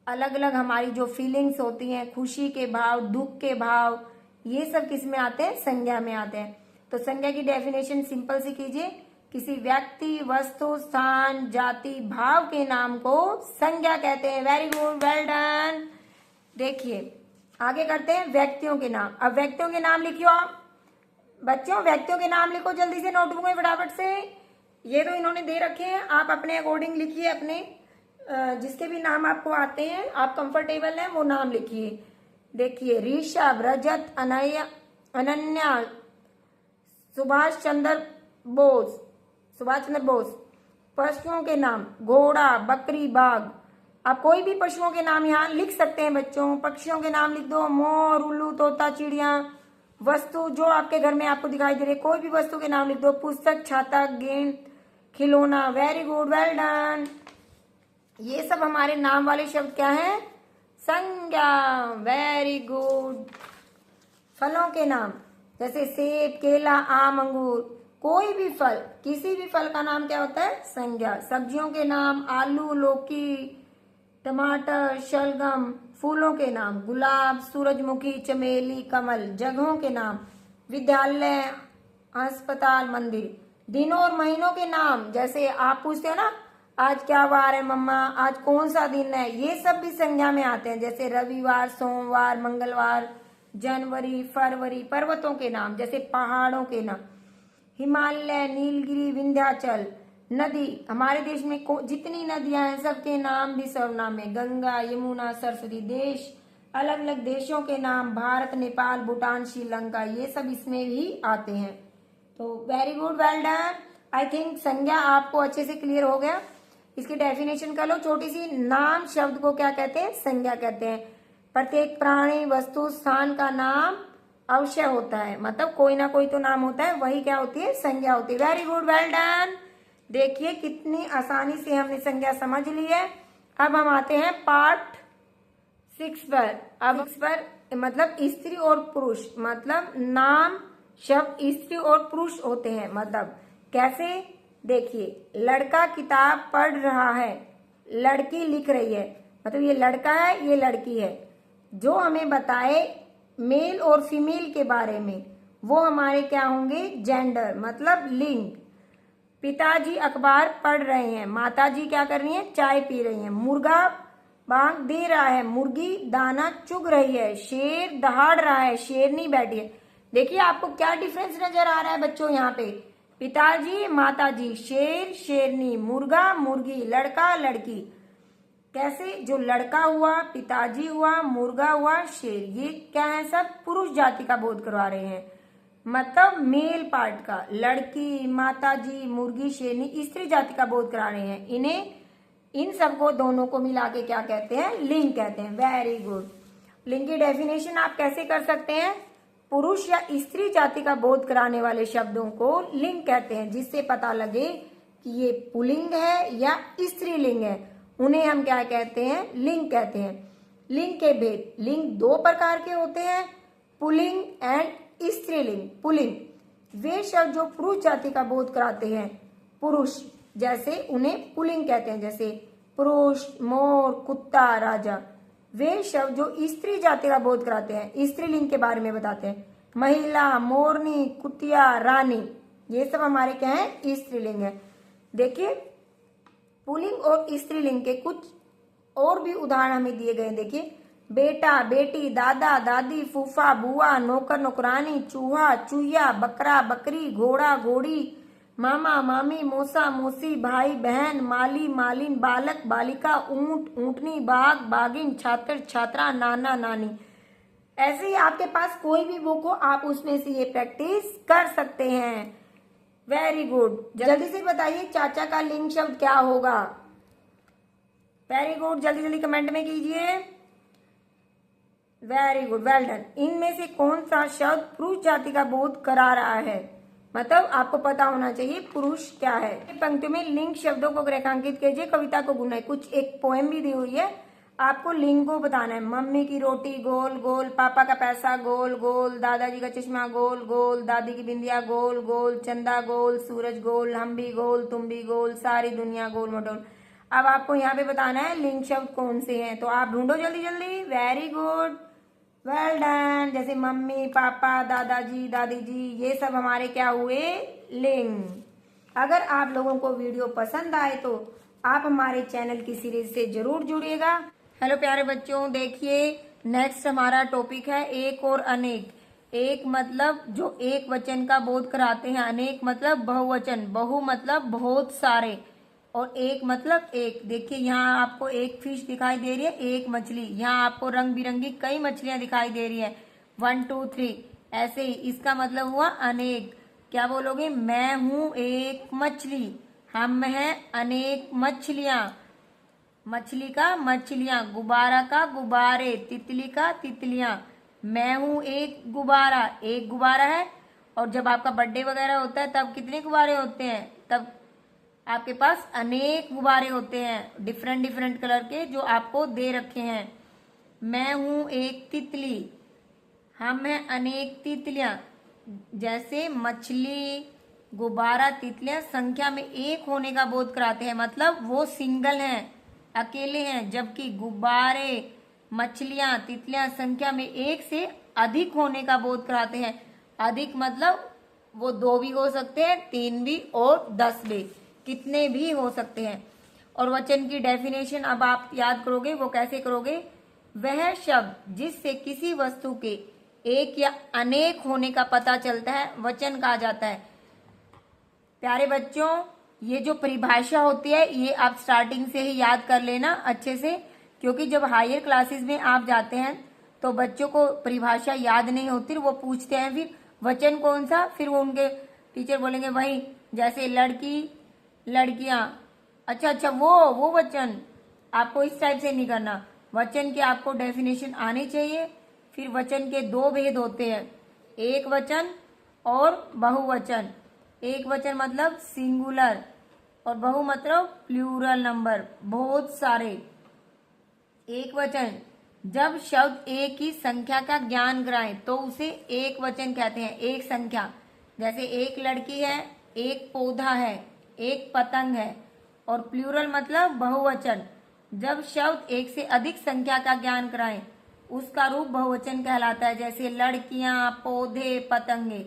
S1: अलग अलग हमारी जो फीलिंग्स होती हैं, खुशी के भाव, दुख के भाव, ये सब किस में आते हैं, संज्ञा में आते हैं। तो संज्ञा की डेफिनेशन सिंपल सी कीजिए, किसी व्यक्ति, वस्तु, स्थान, जाति, भाव के नाम को संज्ञा कहते हैं। Very good, well done. देखिए आगे करते हैं व्यक्तियों के नाम। अब व्यक्तियों के नाम लिखियो आप बच्चों, व्यक्तियों के नाम लिखो जल्दी से नोटबुक में फटाफट से। ये तो इन्होंने दे रखे हैं, आप अपने अकॉर्डिंग लिखिए। अपने जिसके भी नाम आपको आते हैं, आप कंफर्टेबल हैं, वो नाम लिखिए। देखिए, ऋषभ, रजत, अनन्या, सुभाष चंद्र बोस, सुभाष चंद्र बोस। पशुओं के नाम, घोड़ा, बकरी, बाघ। आप कोई भी पशुओं के नाम यहाँ लिख सकते हैं बच्चों। पक्षियों के नाम लिख दो, मोर, उल्लू, तोता, चिड़िया। वस्तु, जो आपके घर में आपको दिखाई दे रही है, कोई भी वस्तु के नाम लिख दो, पुस्तक, छाता, गेंद, खिलौना। Very good, well done. ये सब हमारे नाम वाले शब्द क्या हैं, संज्ञा। Very good. फलों के नाम, जैसे सेब, केला, आम, अंगूर। कोई भी फल, किसी भी फल का नाम क्या होता है, संज्ञा। सब्जियों के नाम, आलू, लौकी, टमाटर, शलगम। फूलों के नाम, गुलाब, सूरजमुखी, चमेली, कमल। जगहों के नाम, विद्यालय, अस्पताल, मंदिर। दिनों और महीनों के नाम, जैसे आप पूछते हो ना, आज क्या वार है मम्मा, आज कौन सा दिन है, ये सब भी संज्ञा में आते हैं। जैसे रविवार, सोमवार, मंगलवार, जनवरी, फरवरी। पर्वतों के नाम, जैसे पहाड़ों के नाम, हिमालय, नीलगिरी, विंध्याचल। नदी, हमारे देश में जितनी नदियां हैं सबके नाम भी सर्वनाम है, गंगा, यमुना, सरस्वती। देश, अलग अलग देशों के नाम, भारत, नेपाल, भूटान, श्रीलंका, ये सब इसमें भी आते हैं। तो very good, well done. I think संज्ञा आपको अच्छे से क्लियर हो गया। इसकी डेफिनेशन कर लो छोटी सी। नाम शब्द को क्या कहते हैं, संज्ञा कहते हैं। प्रत्येक प्राणी, वस्तु, स्थान का नाम अवश्य होता है, मतलब कोई ना कोई तो नाम होता है, वही क्या होती है, संज्ञा होती है। Very good, well done. देखिए कितनी आसानी से हमने संज्ञा समझ ली है। अब हम आते हैं पार्ट 6 पर। अब 6 पर मतलब स्त्री और पुरुष, मतलब नाम शब्द स्त्री और पुरुष होते हैं। मतलब कैसे, देखिए, लड़का किताब पढ़ रहा है, लड़की लिख रही है। मतलब ये लड़का है, ये लड़की है। जो हमें बताए मेल और फीमेल के बारे में, वो हमारे क्या होंगे, जेंडर मतलब लिंग। पिताजी अखबार पढ़ रहे हैं, माताजी क्या कर रही हैं, चाय पी रही हैं। मुर्गा बांग दे रहा है, मुर्गी दाना चुग रही है। शेर दहाड़ रहा है, शेरनी बैठी है। देखिए आपको क्या डिफरेंस नजर आ रहा है बच्चों, यहाँ पे पिताजी माताजी, शेर शेरनी, मुर्गा मुर्गी, लड़का लड़की। कैसे, जो लड़का हुआ पिताजी हुआ, मुर्गा हुआ, शेर, ये क्या है, सब पुरुष जाति का बोध करवा रहे हैं, मतलब मेल पार्ट का। लड़की माताजी मुर्गी शेरनी स्त्री जाति का बोध करा रहे हैं। इन्हें इन सबको दोनों को मिला के क्या कहते हैं, लिंग कहते हैं। Very good. लिंग की डेफिनेशन आप कैसे कर सकते हैं, पुरुष या स्त्री जाति का बोध कराने वाले शब्दों को लिंग कहते हैं, जिससे पता लगे कि ये पुल्लिंग है या स्त्रीलिंग है, उन्हें हम क्या कहते हैं, लिंग कहते हैं। लिंग के भेद, लिंग दो प्रकार के होते हैं, पुल्लिंग एंड स्त्रीलिंग। पुल्लिंग वे शब्द जो पुरुष जाति का बोध कराते हैं, पुरुष, जैसे उन्हें पुल्लिंग कहते हैं, जैसे पुरुष, मोर, कुत्ता, राजा। वे शब्द जो स्त्री जाति का बोध कराते हैं, स्त्रीलिंग के बारे में बताते हैं, महिला, मोरनी, कुतिया, रानी, ये सब हमारे क्या है, स्त्रीलिंग है। देखिए पुल्लिंग और स्त्रीलिंग के कुछ और भी उदाहरण हमें दिए गए। देखिए बेटा बेटी, दादा दादी, फूफा बुआ, नौकर नौकरानी, चूहा चूहिया, बकरा बकरी, घोड़ा घोड़ी, मामा मामी, मौसा मौसी, भाई बहन, माली मालिन, बालक बालिका, ऊंट ऊंटनी, बाघ बाघिन, छात्र छात्रा, नाना नानी। ऐसे ही आपके पास कोई भी बुक हो, आप उसमें से ये प्रैक्टिस कर सकते हैं। Very good. जल्दी से बताइए चाचा का लिंग शब्द क्या होगा। वेरी गुड, जल्दी जल्दी कमेंट में कीजिए। Very good, well done. इनमें से कौन सा शब्द पुरुष जाति का बोध करा रहा है, मतलब आपको पता होना चाहिए पुरुष क्या है। पंक्ति में लिंग शब्दों को रेखांकित कीजिए, कविता को गुनाए। कुछ एक पोएम भी दी हुई है, आपको लिंग को बताना है। मम्मी की रोटी गोल गोल, पापा का पैसा गोल गोल, दादाजी का चश्मा गोल गोल, दादी की बिंदिया गोल गोल, चंदा गोल, सूरज गोल, हम भी गोल तुम भी गोल, सारी दुनिया गोल मटोल। अब आपको यहाँ पे बताना है लिंग शब्द कौन से हैं, तो आप ढूंढो जल्दी जल्दी। Very good, well done. जैसे मम्मी पापा दादाजी दादी जी, ये सब हमारे क्या हुए, लिंग। अगर आप लोगों को वीडियो पसंद आए तो आप हमारे चैनल की सीरीज से जरूर जुड़िएगा। हेलो प्यारे बच्चों, देखिए नेक्स्ट हमारा टॉपिक है एक और अनेक। एक मतलब जो एक वचन का बोध कराते हैं, अनेक मतलब बहुवचन, बहु मतलब बहुत सारे, और एक मतलब एक। देखिए यहाँ आपको एक फिश दिखाई दे रही है, एक मछली। यहाँ आपको रंग बिरंगी कई मछलियां दिखाई दे रही है, 1 2 3। ऐसे ही इसका मतलब हुआ अनेक। क्या बोलोगे, मैं हूं एक मछली, हम हैं अनेक मछलियां। मछली का मछलियां, गुब्बारा का गुब्बारे, तितली का तितलियां। मैं हूं एक गुब्बारा, एक गुब्बारा है। और जब आपका बर्थडे वगैरह होता है तब कितने गुब्बारे होते हैं, तब आपके पास अनेक गुब्बारे होते हैं, डिफरेंट डिफरेंट कलर के, जो आपको दे रखे हैं। मैं हूं एक तितली, हम हैं अनेक तितलियां। जैसे मछली, गुब्बारा, तितलियां संख्या में एक होने का बोध कराते हैं, मतलब वो सिंगल हैं, अकेले हैं। जबकि गुब्बारे, मछलियां, तितलियां संख्या में एक से अधिक होने का बोध कराते हैं। अधिक मतलब वो 2 भी हो सकते हैं, 3 भी और 10 भी, कितने भी हो सकते हैं। और वचन की डेफिनेशन अब आप याद करोगे, वो कैसे करोगे, वह शब्द जिससे किसी वस्तु के एक या अनेक होने का पता चलता है वचन कहा जाता है। प्यारे बच्चों, ये जो परिभाषा होती है ये आप स्टार्टिंग से ही याद कर लेना अच्छे से, क्योंकि जब हायर क्लासेस में आप जाते हैं तो बच्चों को परिभाषा याद नहीं होती, वो पूछते हैं फिर वचन कौन सा, फिर वो उनके टीचर बोलेंगे वही, जैसे लड़की लड़कियां। अच्छा वो वचन आपको इस टाइप से नहीं करना। वचन की आपको डेफिनेशन आनी चाहिए। फिर वचन के 2 भेद होते हैं, एक वचन और बहुवचन। एक वचन मतलब सिंगुलर और बहु मतलब प्लूरल नंबर, बहुत सारे। एक वचन जब शब्द एक ही संख्या का ज्ञान कराए तो उसे एक वचन कहते हैं, एक संख्या। जैसे एक लड़की है, एक पौधा है, एक पतंग है। और प्लूरल मतलब बहुवचन, जब शब्द एक से अधिक संख्या का ज्ञान कराए उसका रूप बहुवचन कहलाता है। जैसे लड़कियां, पौधे, पतंगे।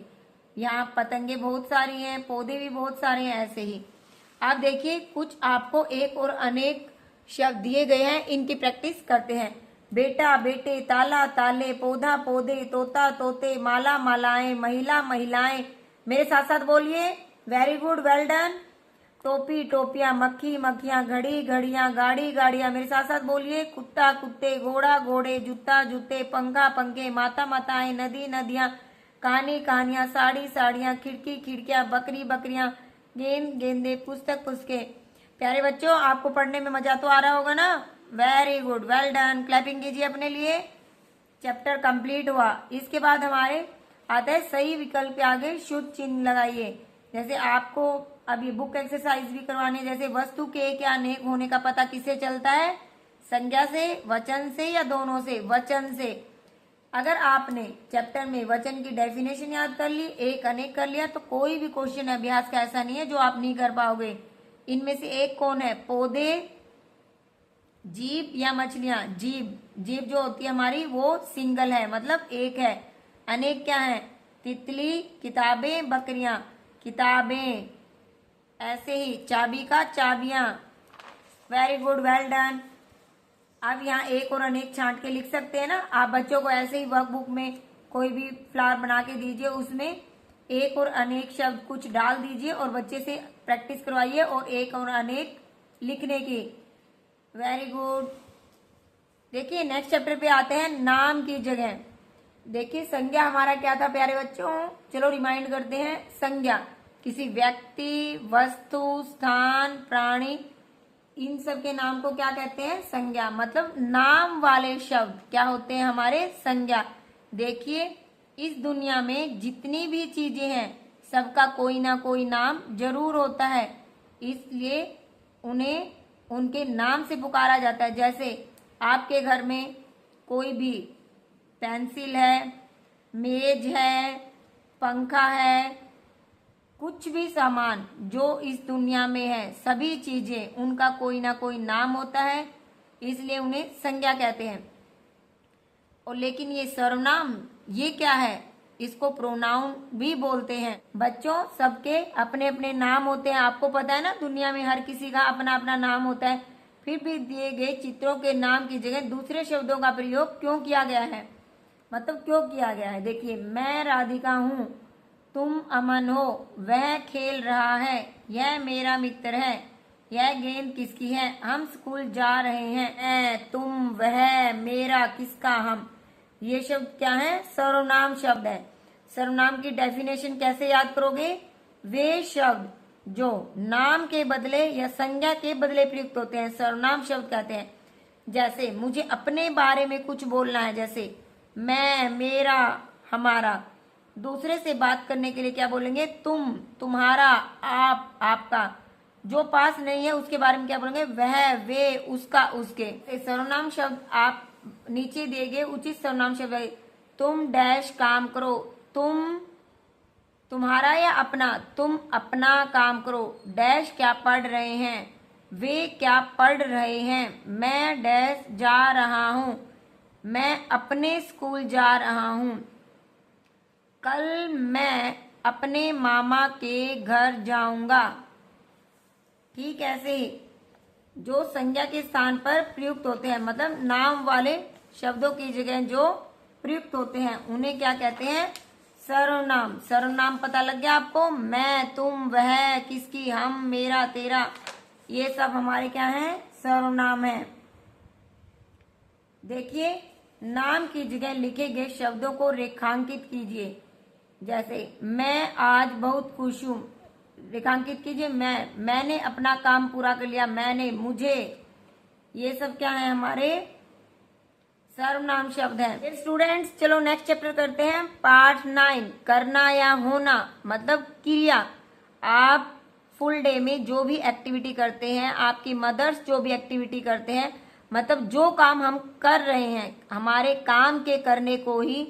S1: यहाँ पतंगे बहुत सारी हैं, पौधे भी बहुत सारे हैं। ऐसे ही आप देखिए कुछ आपको एक और अनेक शब्द दिए गए हैं, इनकी प्रैक्टिस करते हैं। बेटा, बेटे, ताला, ताले, पौधा, पौधे, तोता, तोते, माला, मालाएं, महिला, महिलाएं। मेरे साथ साथ बोलिए, वेरी गुड, वेल डन। टोपी, टोपियां, मक्खी, मक्खियां, घड़ी, घड़ियां, गाड़ी, गाड़ियां। मेरे साथ साथ बोलिए, कुत्ता, कुत्ते, घोड़ा, घोड़े, जूता, जूते, पंखा, पंखे, माता, माताएं, नदी, नदियां, कहानी, कहानियां, साड़ी, साड़ियां, खिड़की, खिड़कियां, बकरी, बकरियां, गेंद, गेंदे, पुस्तक, पुस्तकें। प्यारे बच्चों, आपको पढ़ने में मजा तो आ रहा होगा ना? Very good, well done. Clapping कीजिए अपने लिए। चैप्टर कंप्लीट हुआ। इसके बाद हमारे आता है सही विकल्प के आगे शुद्ध चिन्ह लगाइए। जैसे आपको अब ये बुक एक्सरसाइज भी करवाने, जैसे वस्तु के एक या अनेक होने का पता किससे चलता है? संज्ञा से, वचन से या दोनों से? वचन से। अगर आपने चैप्टर में वचन की डेफिनेशन याद कर ली, एक अनेक कर लिया, तो कोई भी क्वेश्चन अभ्यास का ऐसा नहीं है जो आप नहीं कर पाओगे। इनमें से एक कौन है? पौधे, जीभ या मछलियां? जीभ। जीभ जो होती है हमारी वो सिंगल है, मतलब एक है। अनेक क्या है? तितली, किताबें, बकरियां। किताबें। ऐसे ही चाबी का चाबियां। Very good, well done. अब यहाँ एक और अनेक छांट के लिख सकते हैं ना। आप बच्चों को ऐसे ही वर्कबुक में कोई भी फ्लावर बना के दीजिए, उसमें एक और अनेक शब्द कुछ डाल दीजिए और बच्चे से प्रैक्टिस करवाइए और एक और अनेक लिखने की। Very good. देखिए नेक्स्ट चैप्टर पे आते हैं, नाम की जगह। देखिए संज्ञा हमारा क्या था प्यारे बच्चों? चलो रिमाइंड करते हैं। संज्ञा किसी व्यक्ति, वस्तु, स्थान, प्राणी, इन सब के नाम को क्या कहते हैं? संज्ञा। मतलब नाम वाले शब्द क्या होते हैं? हमारे संज्ञा। देखिए इस दुनिया में जितनी भी चीजें हैं सबका कोई ना कोई नाम जरूर होता है, इसलिए उन्हें उनके नाम से पुकारा जाता है। जैसे आपके घर में कोई भी पेंसिल है, मेज है, पंखा है, कुछ भी सामान जो इस दुनिया में है, सभी चीजें उनका कोई ना कोई नाम होता है, इसलिए उन्हें संज्ञा कहते हैं। और लेकिन ये सर्वनाम ये क्या है? इसको प्रोनाउन भी बोलते हैं। बच्चों सबके अपने अपने नाम होते हैं, आपको पता है ना, दुनिया में हर किसी का अपना अपना नाम होता है। फिर भी दिए गए चित्रों के नाम की जगह दूसरे शब्दों का प्रयोग क्यों किया गया है? मतलब क्यों किया गया है? देखिए, मैं राधिका हूँ, तुम अमन हो, वह खेल रहा है, यह मेरा मित्र है, यह गेंद किसकी है, हम स्कूल जा रहे हैं, मैं, तुम, वह, मेरा, किसका, हम। ये शब्द क्या है? सर्वनाम शब्द है। सर्वनाम की डेफिनेशन कैसे याद करोगे? वे शब्द जो नाम के बदले या संज्ञा के बदले प्रयुक्त होते हैं सर्वनाम शब्द कहते हैं। जैसे मुझे अपने बारे में कुछ बोलना है, जैसे मैं, मेरा, हमारा। दूसरे से बात करने के लिए क्या बोलेंगे? तुम, तुम्हारा, आप, आपका। जो पास नहीं है उसके बारे में क्या बोलेंगे? वह, वे, उसका, उसके। सर्वनाम शब्द आप नीचे दिए गए उचित सर्वनाम शब्द है। तुम डैश काम करो, तुम, तुम्हारा या अपना, तुम अपना काम करो। डैश क्या पढ़ रहे हैं, वे क्या पढ़ रहे हैं। मैं डैश जा रहा हूँ, मैं अपने स्कूल जा रहा हूँ। कल मैं अपने मामा के घर जाऊंगा। ठीक ऐसे ही जो संज्ञा के स्थान पर प्रयुक्त होते हैं, मतलब नाम वाले शब्दों की जगह जो प्रयुक्त होते हैं, उन्हें क्या कहते हैं? सर्वनाम। सर्वनाम पता लग गया आपको? मैं, तुम, वह, किसकी, हम, मेरा, तेरा, ये सब हमारे क्या हैं? सर्वनाम है। देखिए नाम की जगह लिखे गए शब्दों को रेखांकित कीजिए। जैसे मैं आज बहुत खुश हूँ, रेखांकित कीजिए। मैंने अपना काम पूरा कर लिया, मैंने, मुझे, ये सब क्या है? हमारे सर्वनाम शब्द हैं। स्टूडेंट्स चलो नेक्स्ट चैप्टर करते हैं, पार्ट 9, करना या होना, मतलब क्रिया। आप फुल डे में जो भी एक्टिविटी करते हैं, आपकी मदर्स जो भी एक्टिविटी करते हैं, मतलब जो काम हम कर रहे हैं, हमारे काम के करने को ही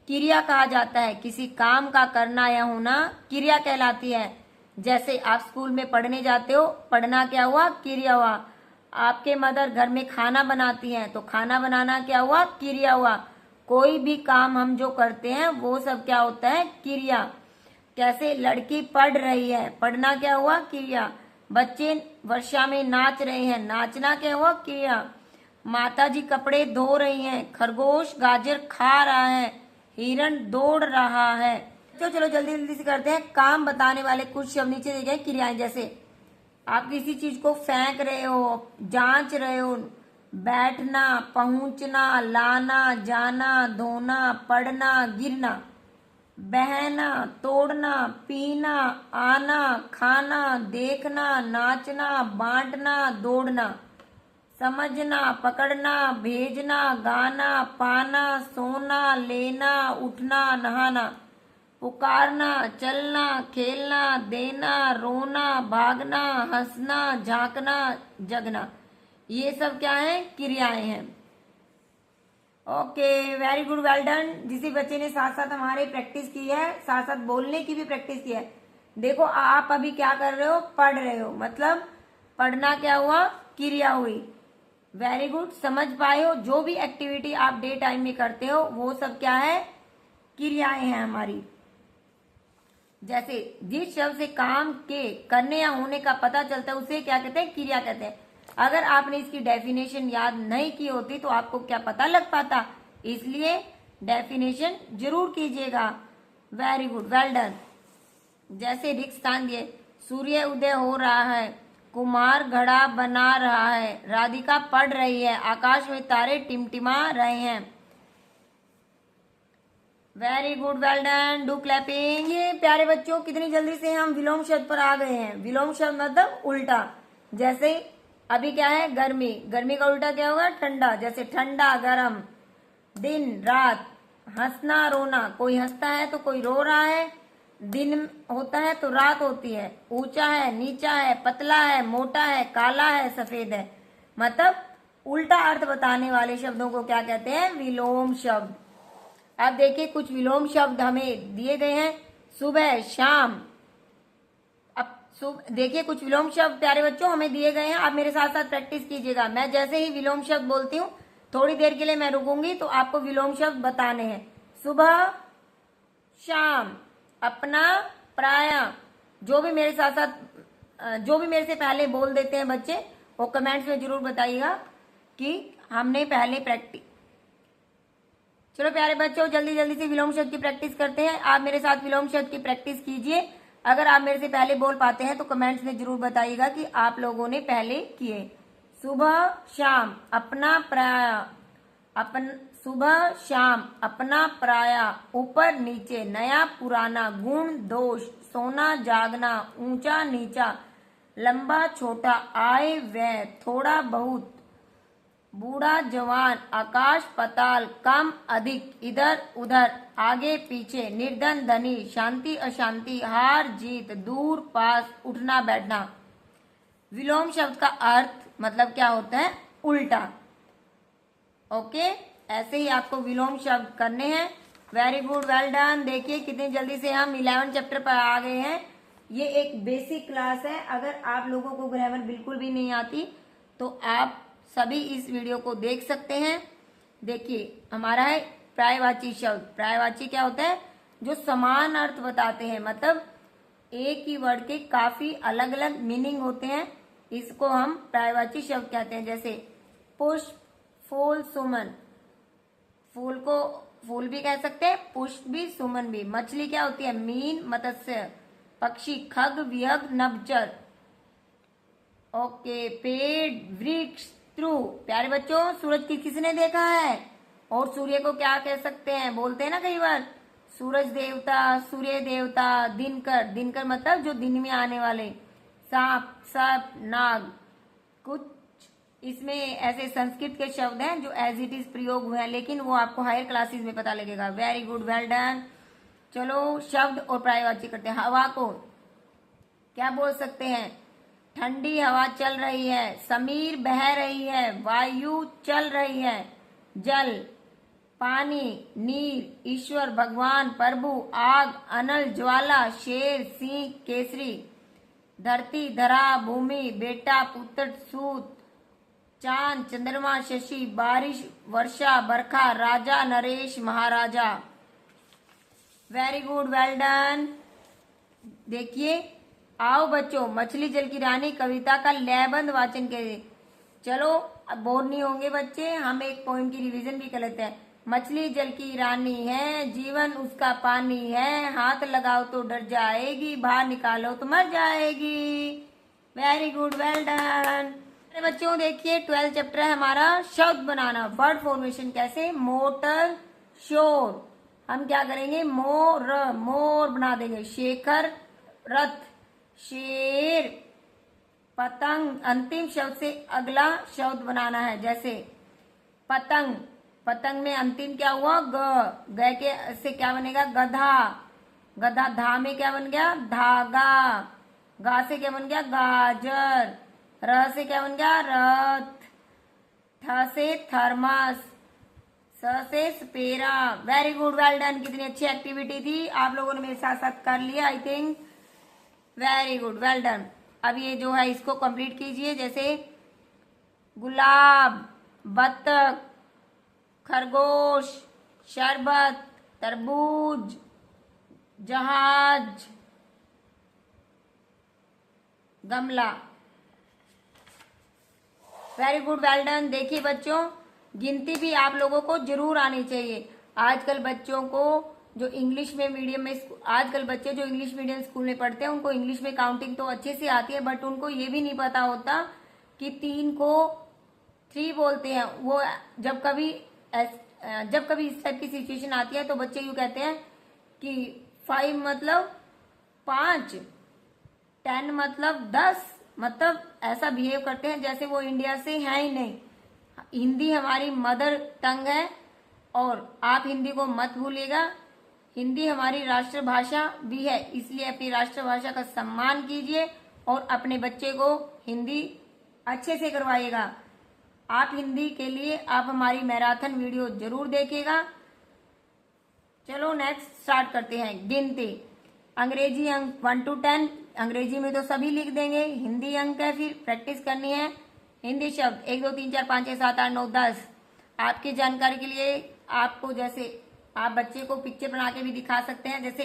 S1: क्रिया कहा जाता है। किसी काम का करना या होना क्रिया कहलाती है। जैसे आप स्कूल में पढ़ने जाते हो, पढ़ना क्या हुआ? क्रिया हुआ। आपके मदर घर में खाना बनाती हैं, तो खाना बनाना क्या हुआ? क्रिया हुआ। कोई भी काम हम जो करते हैं वो सब क्या होता है? क्रिया। कैसे लड़की पढ़ रही है, पढ़ना क्या हुआ? क्रिया। बच्चे वर्षा में नाच रहे हैं, नाचना क्या हुआ? क्रिया। माता जी कपड़े धो रही हैं, खरगोश गाजर खा रहा है, हिरण दौड़ रहा है। तो चलो जल्दी जल्दी से करते हैं। काम बताने वाले कुछ शब्द नीचे दिए गए क्रियाएं, जैसे आप किसी चीज को फेंक रहे हो, जांच रहे हो, बैठना, पहुंचना, लाना, जाना, धोना, पढ़ना, गिरना, बहना, तोड़ना, पीना, आना, खाना, देखना, नाचना, बांटना, दौड़ना, समझना, पकड़ना, भेजना, गाना, पाना, सोना, लेना, उठना, नहाना, पुकारना, चलना, खेलना, देना, रोना, भागना, हंसना, झांकना, जगना, ये सब क्या है? क्रियाएं हैं। Okay, very good, well done. जिस बच्चे ने साथ साथ हमारे प्रैक्टिस की है, साथ साथ बोलने की भी प्रैक्टिस की है। देखो आप अभी क्या कर रहे हो? पढ़ रहे हो, मतलब पढ़ना क्या हुआ? क्रिया हुई। वेरी गुड, समझ पाए हो? जो भी एक्टिविटी आप डे टाइम में करते हो वो सब क्या है? क्रियाएं हैं हमारी। जैसे जिस शब्द से काम के करने या होने का पता चलता है उसे क्या कहते हैं? क्रिया कहते हैं। अगर आपने इसकी डेफिनेशन याद नहीं की होती तो आपको क्या पता लग पाता? इसलिए डेफिनेशन जरूर कीजिएगा। Very good, well done. जैसे रिक्त स्थान दिए, सूर्य उदय हो रहा है, कुमार घड़ा बना रहा है, राधिका पढ़ रही है, आकाश में तारे टिमटिमा रहे हैं। Very good, well done, do clapping. ये प्यारे बच्चों कितनी जल्दी से हम विलोम शब्द पर आ गए हैं। विलोम शब्द मतलब उल्टा। जैसे अभी क्या है? गर्मी, गर्मी का उल्टा क्या होगा? ठंडा। जैसे ठंडा, गरम, दिन, रात, हंसना, रोना, कोई हंसता है तो कोई रो रहा है, दिन होता है तो रात होती है, ऊंचा है, नीचा है, पतला है, मोटा है, काला है, सफेद है, मतलब उल्टा अर्थ बताने वाले शब्दों को क्या कहते हैं? विलोम शब्द। अब देखिए कुछ विलोम शब्द हमें दिए गए हैं। सुबह, शाम। अब देखिए कुछ विलोम शब्द प्यारे बच्चों हमें दिए गए हैं। आप मेरे साथ साथ प्रैक्टिस कीजिएगा। मैं जैसे ही विलोम शब्द बोलती हूँ थोड़ी देर के लिए मैं रुकूंगी तो आपको विलोम शब्द बताने हैं। सुबह, शाम, अपना, पराया। जो भी मेरे साथ साथ जो भी मेरे से पहले बोल देते हैं बच्चे वो कमेंट्स में जरूर बताइएगा कि हमने पहले प्रैक्टिस। चलो प्यारे बच्चों जल्दी जल्दी से विलोम शब्द की प्रैक्टिस करते हैं। आप मेरे साथ विलोम शब्द की प्रैक्टिस कीजिए। अगर आप मेरे से पहले बोल पाते हैं तो कमेंट्स में जरूर बताइएगा कि आप लोगों ने पहले किए। सुबह, शाम, अपना, पराया, सुबह, शाम, अपना, पराया, ऊपर, नीचे, नया, पुराना, गुण, दोष, सोना, जागना, ऊंचा, नीचा, लंबा, छोटा, आय, व्यय, थोड़ा, बहुत, बूढ़ा, जवान, आकाश, पाताल, कम, अधिक, इधर उधर, आगे पीछे, निर्धन, धनी, शांति, अशांति, हार जीत, दूर, पास, उठना, बैठना। विलोम शब्द का अर्थ मतलब क्या होता है? उल्टा। ओके, ऐसे ही आपको विलोम शब्द करने हैं। Very good, well done. देखिए कितनी जल्दी से हम 11 चैप्टर पर आ गए हैं। ये एक बेसिक क्लास है। अगर आप लोगों को ग्रामर बिल्कुल भी नहीं आती तो आप सभी इस वीडियो को देख सकते हैं। देखिए हमारा है पर्यायवाची शब्द। पर्यायवाची क्या होता है? जो समान अर्थ बताते हैं, मतलब एक ही वर्ड के काफी अलग अलग मीनिंग होते हैं, इसको हम पर्यायवाची शब्द कहते हैं। जैसे पुष्प, फूल, सुमन। फूल को फूल भी कह सकते हैं, पुष्प भी, सुमन भी। मछली क्या होती है? मीन, मत्स्य। पक्षी खग, विहग, नभचर। ओके, पेड़, वृक्ष, ध्रुव। प्यारे बच्चों सूरज की किसने देखा है? और सूर्य को क्या कह सकते हैं? बोलते हैं ना कई बार, सूरज देवता, सूर्य देवता, दिनकर। दिनकर मतलब जो दिन में आने वाले। सांप, सर्प, नाग। कुछ इसमें ऐसे संस्कृत के शब्द हैं जो एज इट इज प्रयोग हुए हैं, लेकिन वो आपको हायर क्लासेस में पता लगेगा। Very good, well done. चलो शब्द और पर्यायवाची करते हैं। हवा को क्या बोल सकते हैं? ठंडी हवा चल रही है, समीर बह रही है, वायु चल रही है, जल, पानी, नीर, ईश्वर, भगवान, प्रभु, आग, अनल, ज्वाला, शेर, सिंह, केसरी, धरती, धरा, भूमि, बेटा, पुत्र, सूत, चांद, चंद्रमा, शशि, बारिश, वर्षा, बरखा, राजा, नरेश, महाराजा। Very good, well done. देखिए, आओ बच्चों, मछली जल की रानी कविता का लयबंद वाचन करें। चलो, अब बोर नहीं होंगे बच्चे, हम एक पोइम की रिवीजन भी कर लेते हैं। मछली जल की रानी है, जीवन उसका पानी है, हाथ लगाओ तो डर जाएगी, बाहर निकालो तो मर जाएगी। Very good, well done. बच्चों देखिए, 12th चैप्टर है हमारा शब्द बनाना, वर्ड फॉर्मेशन। कैसे? मोटर, शोर। हम क्या करेंगे? मोर, मोर बना देंगे। शेखर, रथ, शेर, पतंग। अंतिम शब्द से अगला शब्द बनाना है, जैसे पतंग। पतंग में अंतिम क्या हुआ? ग के से क्या बनेगा? गधा। गधा। धा में क्या बन गया? धागा। गा से क्या बन गया? गाजर। र से क्या बन गया? रथ। थ से थर्मस। स से सपेरा। Very good, well done. कितनी अच्छी एक्टिविटी थी, आप लोगों ने मेरे साथ साथ कर लिया, I think. Very good, well done. अब ये जो है इसको कंप्लीट कीजिए, जैसे गुलाब, बत्तख, खरगोश, शरबत, तरबूज, जहाज, गमला। Very good, well done. देखिए बच्चों, गिनती भी आप लोगों को जरूर आनी चाहिए। आजकल बच्चों को जो इंग्लिश में मीडियम में, आजकल बच्चे जो इंग्लिश मीडियम स्कूल में पढ़ते हैं उनको इंग्लिश में काउंटिंग तो अच्छे से आती है, बट उनको ये भी नहीं पता होता कि 3 को 3 बोलते हैं। वो जब कभी इस टाइप की सिचुएशन आती है तो बच्चे यूं कहते हैं कि 5 मतलब 5, 10 मतलब 10, मतलब ऐसा बिहेव करते हैं जैसे वो इंडिया से है ही नहीं। हिंदी हमारी मदर टंग है और आप हिंदी को मत भूलिएगा। हिंदी हमारी राष्ट्रभाषा भी है, इसलिए अपनी राष्ट्रभाषा का सम्मान कीजिए और अपने बच्चे को हिंदी अच्छे से करवाइएगा। आप हिंदी के लिए आप हमारी मैराथन वीडियो जरूर देखिएगा। चलो नेक्स्ट स्टार्ट करते हैं। गिनती। अंग्रेजी अंक 1 to 10, अंग्रेजी में तो सभी लिख देंगे, हिंदी अंक है, फिर प्रैक्टिस करनी है। हिंदी शब्द 1 2 3 4 5 6 7 8 9 10। आपकी जानकारी के लिए आपको, जैसे आप बच्चे को पिक्चर बना के भी दिखा सकते हैं, जैसे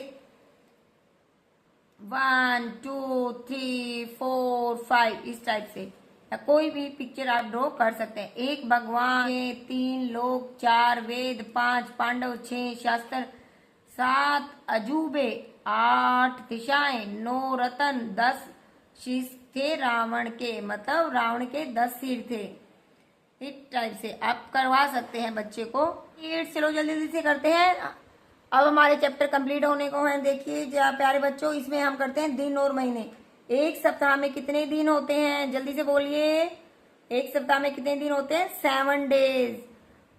S1: 1 2 3 4 5, इस टाइप से, या कोई भी पिक्चर आप ड्रॉ कर सकते हैं। 1 भगवान, 3 लोक, 4 वेद, 5 पांडव, 6 शास्त्र, 7 अजूबे, 8 दिशाएं, 9 रतन, 10 शीश थे रावण के, मतलब रावण के 10 सिर थे। इस टाइप से आप करवा सकते हैं बच्चे को। चलो जल्दी जल्दी से करते हैं। अब हमारे चैप्टर कंप्लीट होने को हैं। देखिए प्यारे बच्चों, इसमें हम करते हैं दिन और महीने। एक सप्ताह में कितने दिन होते हैं? जल्दी से बोलिए। एक सप्ताह में कितने दिन होते हैं? 7 डेज।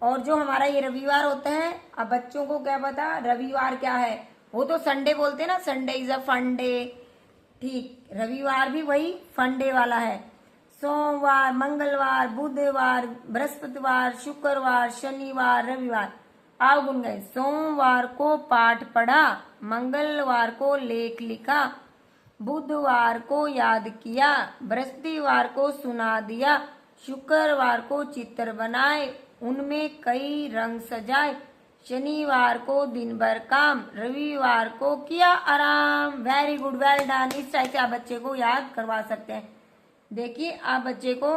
S1: और जो हमारा ये रविवार होता है, अब बच्चों को क्या पता रविवार क्या है? वो तो संडे बोलते हैं ना, Sunday is a fun day. ठीक, रविवार भी वही फन डे वाला है। सोमवार, मंगलवार, बुधवार, बृहस्पतिवार, शुक्रवार, शनिवार, रविवार। आओ गुन गए। सोमवार को पाठ पढ़ा, मंगलवार को लेख लिखा, बुधवार को याद किया, बृहस्पतिवार को सुना दिया, शुक्रवार को चित्र बनाए, उनमें कई रंग सजाए, शनिवार को दिन भर काम, रविवार को किया आराम। Very good, well done. इस टाइप से आप बच्चे को याद करवा सकते हैं। देखिए, आप बच्चे को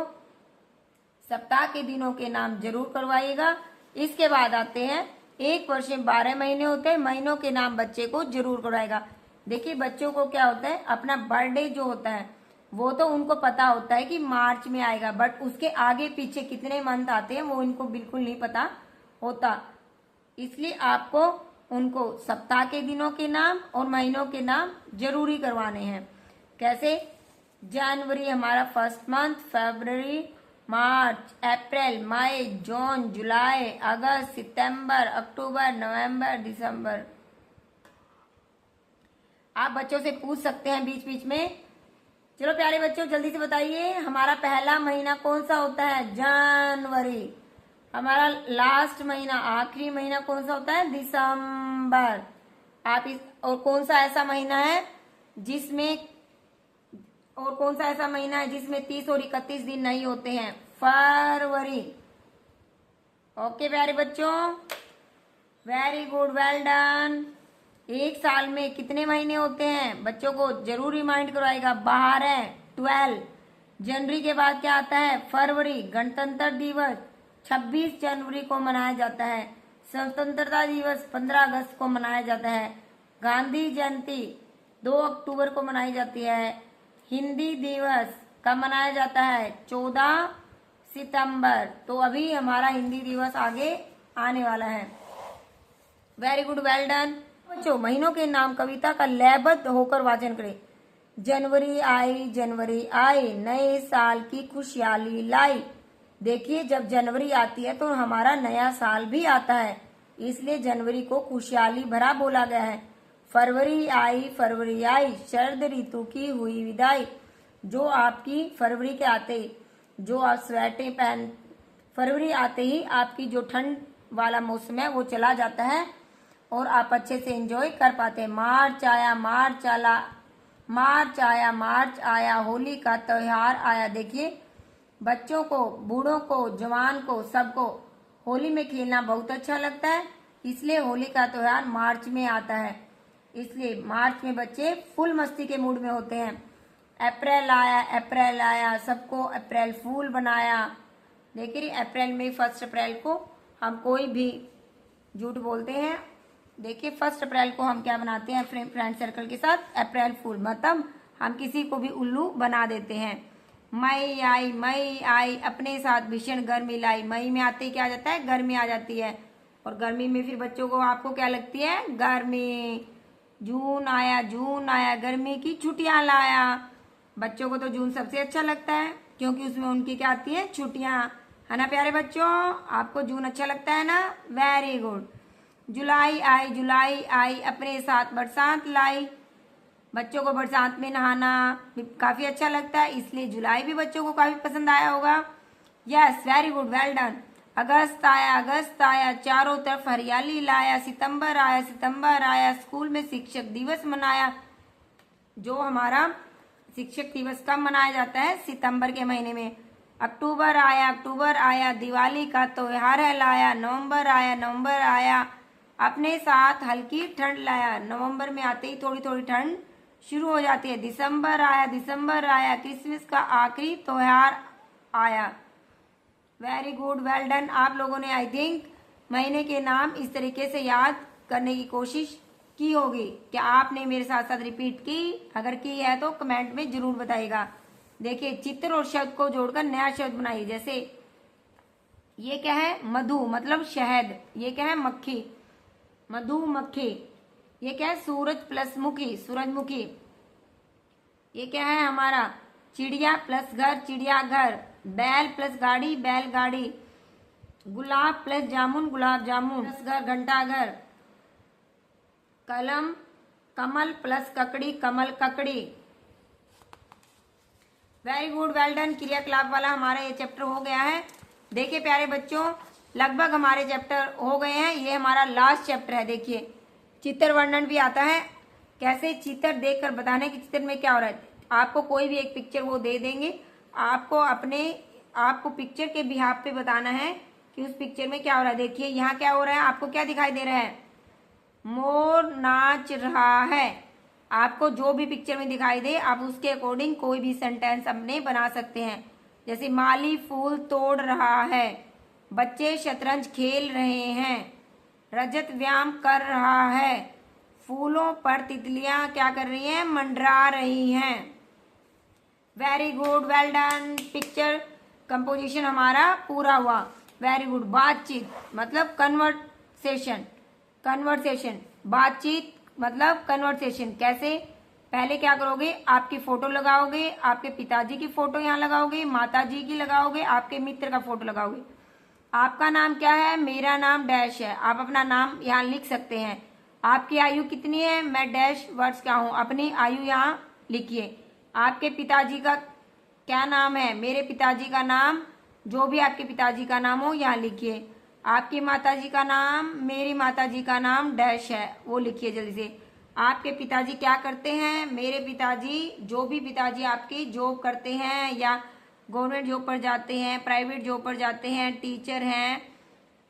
S1: सप्ताह के दिनों के नाम जरूर करवाइएगा। इसके बाद आते हैं, एक वर्ष में 12 महीने होते हैं, महीनों के नाम बच्चे को जरूर करवाएगा। देखिए बच्चों को क्या होता है, अपना बर्थडे जो होता है वो तो उनको पता होता है कि मार्च में आएगा, बट उसके आगे पीछे कितने मंथ आते हैं वो इनको बिल्कुल नहीं पता होता। इसलिए आपको उनको सप्ताह के दिनों के नाम और महीनों के नाम जरूरी करवाने हैं। कैसे? जनवरी हमारा फर्स्ट मंथ, फरवरी, मार्च, अप्रैल, मई, जून, जुलाई, अगस्त, सितंबर, अक्टूबर, नवंबर, दिसंबर। आप बच्चों से पूछ सकते हैं बीच बीच में। चलो प्यारे बच्चों, जल्दी से बताइए, हमारा पहला महीना कौन सा होता है? जनवरी। हमारा लास्ट महीना, आखिरी महीना कौन सा होता है? दिसंबर। आप इस और कौन सा ऐसा महीना है जिसमें 30 और 31 दिन नहीं होते हैं? फरवरी। ओके प्यारे बच्चों, वेरी गुड, वेल डन। एक साल में कितने महीने होते हैं बच्चों को जरूर रिमाइंड करवाएगा। बाहर है 12 जनवरी के बाद क्या आता है फरवरी। गणतंत्र दिवस 26 जनवरी को मनाया जाता है। स्वतंत्रता दिवस 15 अगस्त को मनाया जाता है। गांधी जयंती 2 अक्टूबर को मनाई जाती है। हिंदी दिवस कब मनाया जाता है 14 सितंबर। तो अभी हमारा हिंदी दिवस आगे आने वाला है। वेरी गुड, वेल डन बच्चों। महीनों के नाम कविता का लयबद्ध होकर वाचन करें। जनवरी आई नए साल की खुशहाली लाई। देखिए, जब जनवरी आती है तो हमारा नया साल भी आता है, इसलिए जनवरी को खुशहाली भरा बोला गया है। फरवरी आई शरद ऋतु की हुई विदाई। जो आपकी फरवरी के आते ही जो आप स्वेटर पहन, फरवरी आते ही आपकी जो ठंड वाला मौसम है वो चला जाता है और आप अच्छे से एंजॉय कर पाते हैं। मार्च आया, होली का त्योहार आया। देखिए, बच्चों को, बूढ़ों को, जवान को, सबको होली में खेलना बहुत अच्छा लगता है, इसलिए होली का त्योहार मार्च में आता है। इसलिए मार्च में बच्चे फुल मस्ती के मूड में होते हैं। अप्रैल आया, सबको अप्रैल फूल बनाया। देखिए, अप्रैल में 1 अप्रैल को हम कोई भी झूठ बोलते हैं। देखिए, 1 अप्रैल को हम क्या बनाते हैं फ्रेंड सर्कल के साथ अप्रैल फूल, मतलब हम किसी को भी उल्लू बना देते हैं। मई आई अपने साथ भीषण गर्मी लाई। मई में आते ही क्या आ जाता है गर्मी आ जाती है, और गर्मी में फिर बच्चों को आपको क्या लगती है गर्मी। जून आया गर्मी की छुट्टियां लाया। बच्चों को तो जून सबसे अच्छा लगता है क्योंकि उसमें उनकी क्या आती है छुट्टियां, है ना प्यारे बच्चों। आपको जून अच्छा लगता है ना, वेरी गुड। जुलाई आई अपने साथ बरसात लाई। बच्चों को बरसात में नहाना काफी अच्छा लगता है, इसलिए जुलाई भी बच्चों को काफी पसंद आया होगा। Yes, very good, well done. अगस्त आया चारों तरफ हरियाली लाया। सितंबर आया स्कूल में शिक्षक दिवस मनाया। जो हमारा शिक्षक दिवस कब मनाया जाता है सितंबर के महीने में। अक्टूबर आया दिवाली का त्योहार है लाया। नवंबर आया अपने साथ हल्की ठंड लाया। नवंबर में आते ही थोड़ी थोड़ी ठंड शुरू हो जाती है। दिसंबर आया क्रिसमस का आखिरी त्योहार आया। Very good, well done. आप लोगों ने आई थिंक महीने के नाम इस तरीके से याद करने की कोशिश की होगी। क्या आपने मेरे साथ साथ रिपीट की? अगर की है तो कमेंट में जरूर बताइएगा। देखिए, चित्र और शब्द को जोड़कर नया शब्द बनाइए। जैसे ये क्या है मधु मतलब शहद। ये क्या है मक्खी, मधुमक्खी। ये क्या है सूरज प्लस मुखी, सूरजमुखी। ये क्या है हमारा चिड़िया प्लस घर, चिड़ियाघर। बैल प्लस गाड़ी, बैलगाड़ी। गुलाब प्लस जामुन, गुलाब जामुन। प्लस घर, घंटाघर। कलम कमल प्लस ककड़ी, कमल ककड़ी। Very good, well done. क्रियाकलाप वाला हमारा ये चैप्टर हो गया है। देखिए प्यारे बच्चों, लगभग हमारे चैप्टर हो गए हैं। ये हमारा लास्ट चैप्टर है। देखिए, चित्र वर्णन भी आता है। कैसे चित्र देखकर बताने कि चित्र में क्या हो रहा है। आपको कोई भी एक पिक्चर वो दे देंगे, आपको पिक्चर के बिहाफ पे बताना है कि उस पिक्चर में क्या हो रहा है। देखिए यहाँ क्या हो रहा है, आपको क्या दिखाई दे रहा है, मोर नाच रहा है। आपको जो भी पिक्चर में दिखाई दे आप उसके अकॉर्डिंग कोई भी सेंटेंस अपने बना सकते हैं। जैसे माली फूल तोड़ रहा है, बच्चे शतरंज खेल रहे हैं, रजत व्यायाम कर रहा है, फूलों पर तितलियां क्या कर रही हैं, मंडरा रही हैं। Very good, well done. Picture composition हमारा पूरा हुआ। Very good. बातचीत मतलब कन्वर्सेशन, कन्वर्सेशन। बातचीत मतलब कन्वर्सेशन। कैसे, पहले क्या करोगे, आपकी फोटो लगाओगे, आपके पिताजी की फोटो यहाँ लगाओगे, माताजी की लगाओगे, आपके मित्र का फोटो लगाओगे। आपका नाम क्या है, मेरा नाम डैश है। आप अपना नाम यहाँ लिख सकते हैं। आपकी आयु कितनी है, मैं डैश वर्ष का हूँ, अपनी आयु यहाँ लिखिए। आपके पिताजी का क्या नाम है, मेरे पिताजी का नाम, जो भी आपके पिताजी का नाम हो यहाँ लिखिए। आपकी माताजी का नाम, मेरी माताजी का नाम डैश है, वो लिखिए जल्दी से। आपके पिताजी क्या करते हैं, मेरे पिताजी, जो भी पिताजी आपके जॉब करते हैं या गवर्नमेंट जॉब पर जाते हैं, प्राइवेट जॉब पर जाते हैं, टीचर हैं,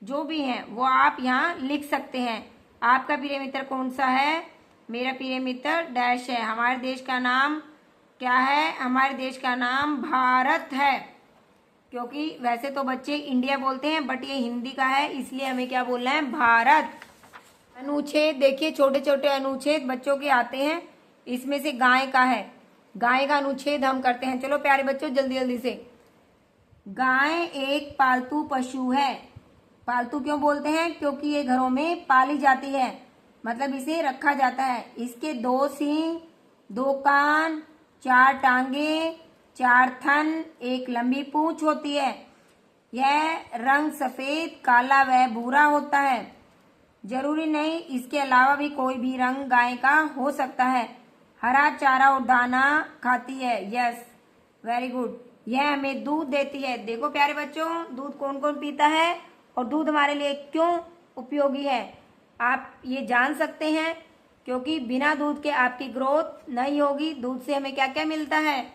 S1: जो भी हैं वो आप यहाँ लिख सकते हैं। आपका प्रिय मित्र कौन सा है? मेरा प्रिय मित्र डैश है। हमारे देश का नाम क्या है? हमारे देश का नाम भारत है। क्योंकि वैसे तो बच्चे इंडिया बोलते हैं बट ये हिंदी का है, इसलिए हमें क्या बोलना है? भारत। अनुच्छेद देखिए, छोटे छोटे अनुच्छेद बच्चों के आते हैं। इसमें से गाय का है, गाय का अनुच्छेद हम करते हैं। चलो प्यारे बच्चों जल्दी जल्दी से। गाय एक पालतू पशु है। पालतू क्यों बोलते हैं? क्योंकि ये घरों में पाली जाती है, मतलब इसे रखा जाता है। इसके 2 सींग, 2 कान, 4 टांगे, 4 थन, एक लंबी पूंछ होती है। यह रंग सफेद, काला व भूरा होता है। जरूरी नहीं, इसके अलावा भी कोई भी रंग गाय का हो सकता है। हरा चारा और दाना खाती है। Yes, very good. यह हमें दूध देती है। देखो प्यारे बच्चों, दूध कौन कौन पीता है और दूध हमारे लिए क्यों उपयोगी है आप ये जान सकते हैं। क्योंकि बिना दूध के आपकी ग्रोथ नहीं होगी। दूध से हमें क्या क्या मिलता है?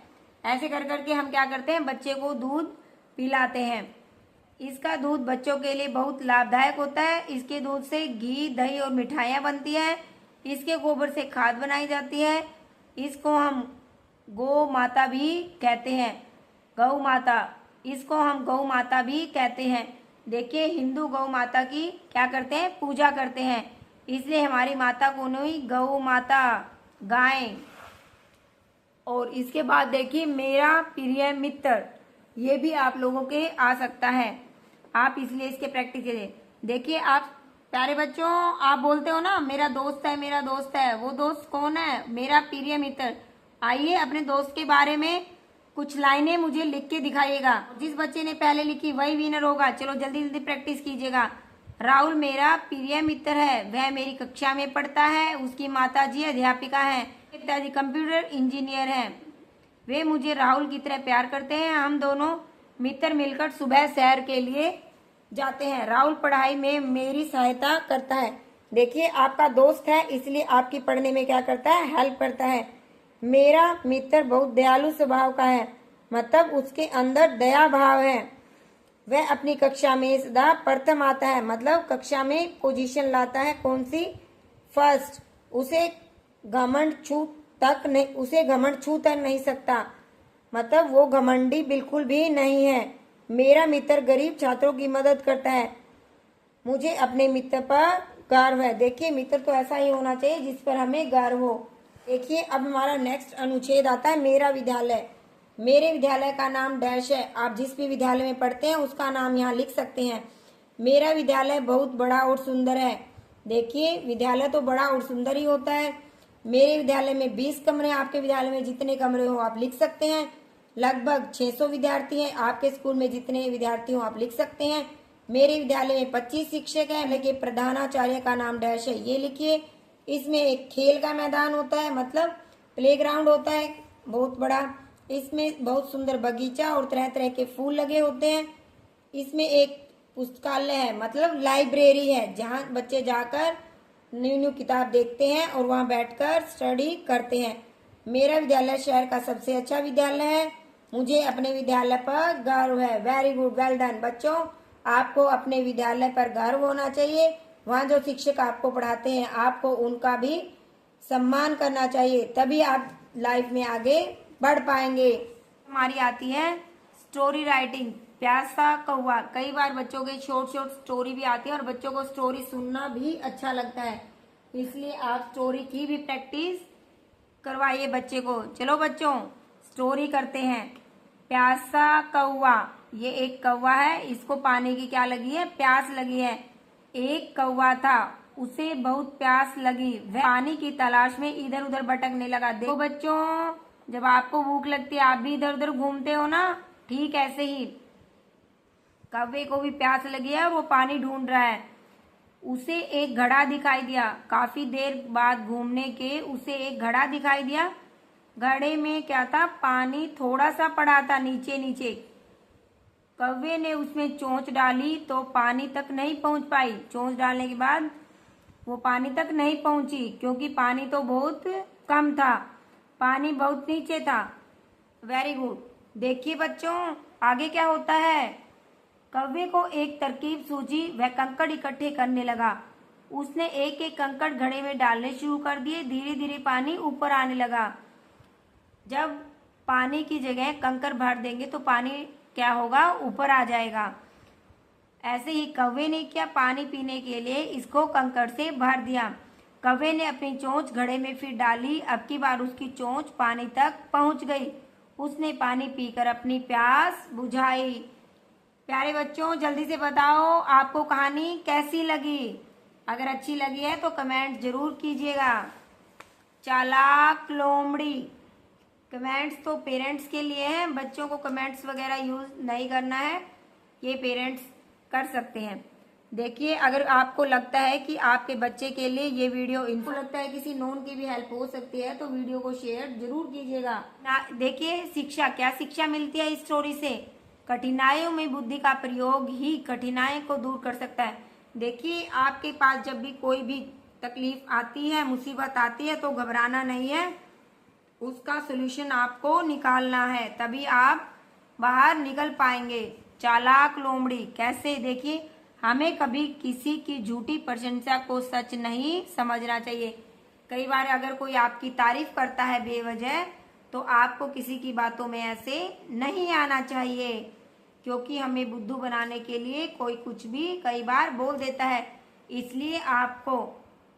S1: ऐसे कर करके हम क्या करते हैं? बच्चे को दूध पिलाते हैं। इसका दूध बच्चों के लिए बहुत लाभदायक होता है। इसके दूध से घी, दही और मिठाइयाँ बनती है। इसके गोबर से खाद बनाई जाती है। इसको हम गौ माता भी कहते हैं, गौ माता। इसको हम गौ माता भी कहते हैं। देखिए, हिंदू गौ माता की क्या करते हैं? पूजा करते हैं। इसलिए हमारी माता कौन हुई? गौ माता, गाय। और इसके बाद देखिए, मेरा प्रिय मित्र, ये भी आप लोगों के आ सकता है। आप इसलिए इसके प्रैक्टिस करिए। देखिए आप प्यारे बच्चों, आप बोलते हो ना मेरा दोस्त है, मेरा दोस्त है। वो दोस्त कौन है? मेरा प्रिय मित्र। आइए अपने दोस्त के बारे में कुछ लाइनें मुझे लिख के दिखाइएगा। जिस बच्चे ने पहले लिखी वही विनर होगा। चलो जल्दी जल्दी प्रैक्टिस कीजिएगा। राहुल मेरा प्रिय मित्र है। वह मेरी कक्षा में पढ़ता है। उसकी माताजी अध्यापिका है, पिताजी कंप्यूटर इंजीनियर हैं। वे मुझे राहुल की तरह प्यार करते हैं। हम दोनों मित्र मिलकर सुबह सैर के लिए जाते हैं। राहुल पढ़ाई में मेरी सहायता करता है। देखिए, आपका दोस्त है इसलिए आपकी पढ़ने में क्या करता है? हेल्प करता है। मेरा मित्र बहुत दयालु स्वभाव का है, मतलब उसके अंदर दया भाव है। वह अपनी कक्षा में सदा प्रथम आता है, मतलब कक्षा में पोजीशन लाता है। कौन सी? फर्स्ट। उसे घमंड छू तक नहीं सकता, मतलब वो घमंडी बिल्कुल भी नहीं है। मेरा मित्र गरीब छात्रों की मदद करता है। मुझे अपने मित्र पर गर्व है। देखिए, मित्र तो ऐसा ही होना चाहिए जिस पर हमें गर्व हो। देखिए, अब हमारा नेक्स्ट अनुच्छेद आता है मेरा विद्यालय। मेरे विद्यालय का नाम डैश है। आप जिस भी विद्यालय में पढ़ते हैं उसका नाम यहाँ लिख सकते हैं। मेरा विद्यालय बहुत बड़ा और सुंदर है। देखिए, विद्यालय तो बड़ा और सुंदर ही होता है। मेरे विद्यालय में 20 कमरे हैं। आपके विद्यालय में जितने कमरे हो आप लिख सकते हैं। लगभग 600 विद्यार्थी हैं। आपके स्कूल में जितने विद्यार्थी हो आप लिख सकते हैं। मेरे विद्यालय में 25 शिक्षक हैं। लेकिन प्रधानाचार्य का नाम डैश है, ये लिखिए। इसमें एक खेल का मैदान होता है, मतलब प्लेग्राउंड होता है बहुत बड़ा। इसमें बहुत सुंदर बगीचा और तरह तरह के फूल लगे होते हैं। इसमें एक पुस्तकालय है, मतलब लाइब्रेरी है, जहाँ बच्चे जाकर न्यू न्यू किताब देखते हैं और वहाँ बैठकर स्टडी करते हैं। मेरा विद्यालय शहर का सबसे अच्छा विद्यालय है। मुझे अपने विद्यालय पर गर्व है। वेरी गुड, वेल डन बच्चों। आपको अपने विद्यालय पर गर्व होना चाहिए। वहाँ जो शिक्षक आपको पढ़ाते हैं आपको उनका भी सम्मान करना चाहिए, तभी आप लाइफ में आगे बढ़ पाएंगे। हमारी आती है स्टोरी राइटिंग। प्यासा कौवा। कई बार बच्चों के शॉर्ट स्टोरी भी आती है और बच्चों को स्टोरी सुनना भी अच्छा लगता है, इसलिए आप स्टोरी की भी प्रैक्टिस करवाइए बच्चे को। चलो बच्चों स्टोरी करते हैं। प्यासा कौवा। ये एक कौवा है, इसको पानी की क्या लगी है? प्यास लगी है। एक कौवा था, उसे बहुत प्यास लगी। वह पानी की तलाश में इधर उधर भटकने लगा। देखो बच्चों, जब आपको भूख लगती है आप भी इधर उधर घूमते हो ना, ठीक ऐसे ही कौवे को भी प्यास लगी है और वो पानी ढूंढ रहा है। उसे एक घड़ा दिखाई दिया। काफी देर बाद घूमने के उसे एक घड़ा दिखाई दिया। घड़े में क्या था? पानी थोड़ा सा पड़ा था नीचे नीचे। कौवे ने उसमें चोंच डाली तो पानी तक नहीं पहुंच पाई। चोंच डालने के बाद वो पानी तक नहीं पहुंची क्योंकि पानी तो बहुत कम था, पानी बहुत नीचे था। Very good. देखिए बच्चों, आगे क्या होता है। कौवे को एक तरकीब सूझी, वह कंकड़ इकट्ठे करने लगा। उसने एक एक कंकड़ घड़े में डालने शुरू कर दिए। धीरे धीरे पानी ऊपर आने लगा। जब पानी की जगह कंकड़ भर देंगे तो पानी क्या होगा, ऊपर आ जाएगा। ऐसे ही कौवे ने क्या, पानी पीने के लिए इसको कंकड़ से भर दिया। कौवे ने अपनी चोंच घड़े में फिर डाली। अब की बार उसकी चोंच पानी तक पहुंच गई। उसने पानी पीकर अपनी प्यास बुझाई। प्यारे बच्चों, जल्दी से बताओ आपको कहानी कैसी लगी। अगर अच्छी लगी है तो कमेंट जरूर कीजिएगा। चालाक लोमड़ी। कमेंट्स तो पेरेंट्स के लिए हैं, बच्चों को कमेंट्स वगैरह यूज नहीं करना है, ये पेरेंट्स कर सकते हैं। देखिए, अगर आपको लगता है कि आपके बच्चे के लिए ये वीडियो, इनको लगता है किसी नोन की भी हेल्प हो सकती है, तो वीडियो को शेयर जरूर कीजिएगा। देखिए, शिक्षा, क्या शिक्षा मिलती है इस स्टोरी से। कठिनाइयों में बुद्धि का प्रयोग ही कठिनाई को दूर कर सकता है। देखिए, आपके पास जब भी कोई भी तकलीफ आती है, मुसीबत आती है, तो घबराना नहीं है, उसका सोल्यूशन आपको निकालना है, तभी आप बाहर निकल पाएंगे। चालाक लोमड़ी कैसे, देखिए, हमें कभी किसी की झूठी प्रशंसा को सच नहीं समझना चाहिए। कई बार अगर कोई आपकी तारीफ करता है बेवजह, तो आपको किसी की बातों में ऐसे नहीं आना चाहिए, क्योंकि हमें बुद्धू बनाने के लिए कोई कुछ भी कई बार बोल देता है। इसलिए आपको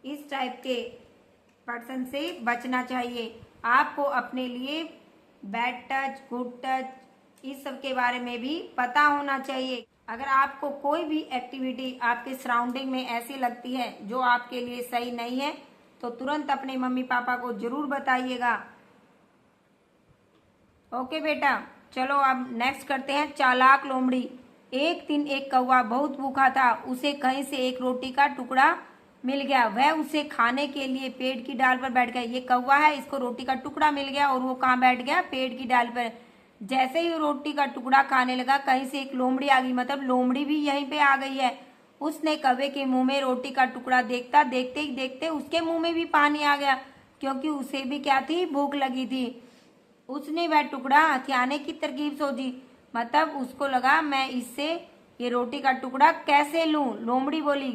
S1: इस टाइप के पर्सन से बचना चाहिए। आपको अपने लिए बैड टच, गुड टच, इस सब के बारे में भी पता होना चाहिए। अगर आपको कोई भी एक्टिविटी आपके सराउंडिंग में ऐसी लगती है जो आपके लिए सही नहीं है, तो तुरंत अपने मम्मी पापा को जरूर बताइएगा। ओके बेटा, चलो अब नेक्स्ट करते हैं चालाक लोमड़ी। एक दिन एक कौवा बहुत भूखा था। उसे कहीं से एक रोटी का टुकड़ा मिल गया। वह उसे खाने के लिए पेड़ की डाल पर बैठ गया। ये कौवा है, इसको रोटी का टुकड़ा मिल गया और वो कहाँ बैठ गया, पेड़ की डाल पर। जैसे ही रोटी का टुकड़ा खाने लगा, कहीं से एक लोमड़ी आ गई, मतलब लोमड़ी भी यहीं पे आ गई है। उसने कौवे के मुंह में रोटी का टुकड़ा देखता, देखते ही देखते उसके मुंह में भी पानी आ गया, क्योंकि उसे भी क्या थी, भूख लगी थी। उसने वह टुकड़ा हथियाने की तरकीब सोची, मतलब उसको लगा मैं इससे ये रोटी का टुकड़ा कैसे लूं। लोमड़ी बोली,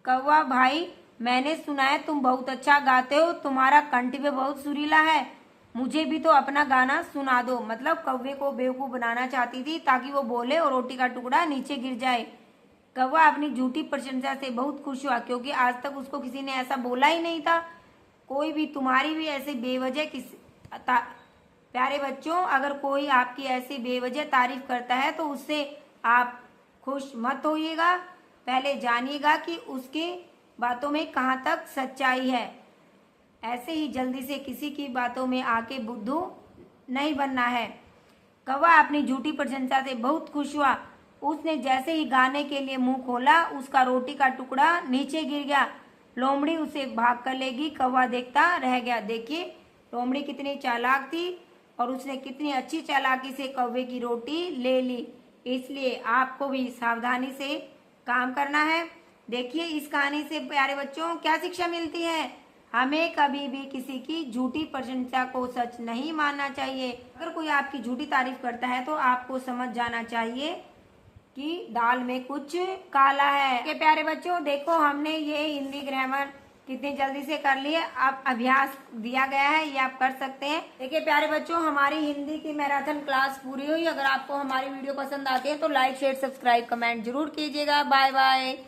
S1: कौवा भाई, मैंने सुना है तुम बहुत अच्छा गाते हो, तुम्हारा कंठ भी बहुत सुरीला है, मुझे भी तो अपना गाना सुना दो। मतलब कौवे को बेवकूफ बनाना चाहती थी ताकि वो बोले और रोटी का टुकड़ा नीचे गिर जाए। कौवा अपनी झूठी प्रशंसा से बहुत खुश हुआ, क्योंकि आज तक उसको किसी ने ऐसा बोला ही नहीं था। कोई भी तुम्हारी भी ऐसे बेवजह प्यारे बच्चों, अगर कोई आपकी ऐसी बेवजह तारीफ करता है तो उससे आप खुश मत होइएगा। पहले जानिएगा कि उसकी बातों में कहाँ तक सच्चाई है। ऐसे ही जल्दी से किसी की बातों में आके बुद्धू नहीं बनना है। कौवा अपनी झूठी प्रशंसा से बहुत खुश हुआ। उसने जैसे ही गाने के लिए मुंह खोला, उसका रोटी का टुकड़ा नीचे गिर गया। लोमड़ी उसे भाग कर लेगी, कौवा देखता रह गया। देखिए, लोमड़ी कितनी चालाक थी और उसने कितनी अच्छी चालाकी से कौवे की रोटी ले ली। इसलिए आपको भी सावधानी से काम करना है। देखिए, इस कहानी से प्यारे बच्चों क्या शिक्षा मिलती है। हमें कभी भी किसी की झूठी प्रशंसा को सच नहीं मानना चाहिए। अगर कोई आपकी झूठी तारीफ करता है तो आपको समझ जाना चाहिए कि दाल में कुछ काला है। के प्यारे बच्चों, देखो हमने ये हिंदी ग्रामर कितनी जल्दी से कर लिए। अब अभ्यास दिया गया है, ये आप कर सकते हैं। देखिए प्यारे बच्चों, हमारी हिंदी की मैराथन क्लास पूरी हुई। अगर आपको हमारी वीडियो पसंद आती है तो लाइक, शेयर, सब्सक्राइब, कमेंट जरूर कीजिएगा। Bye bye.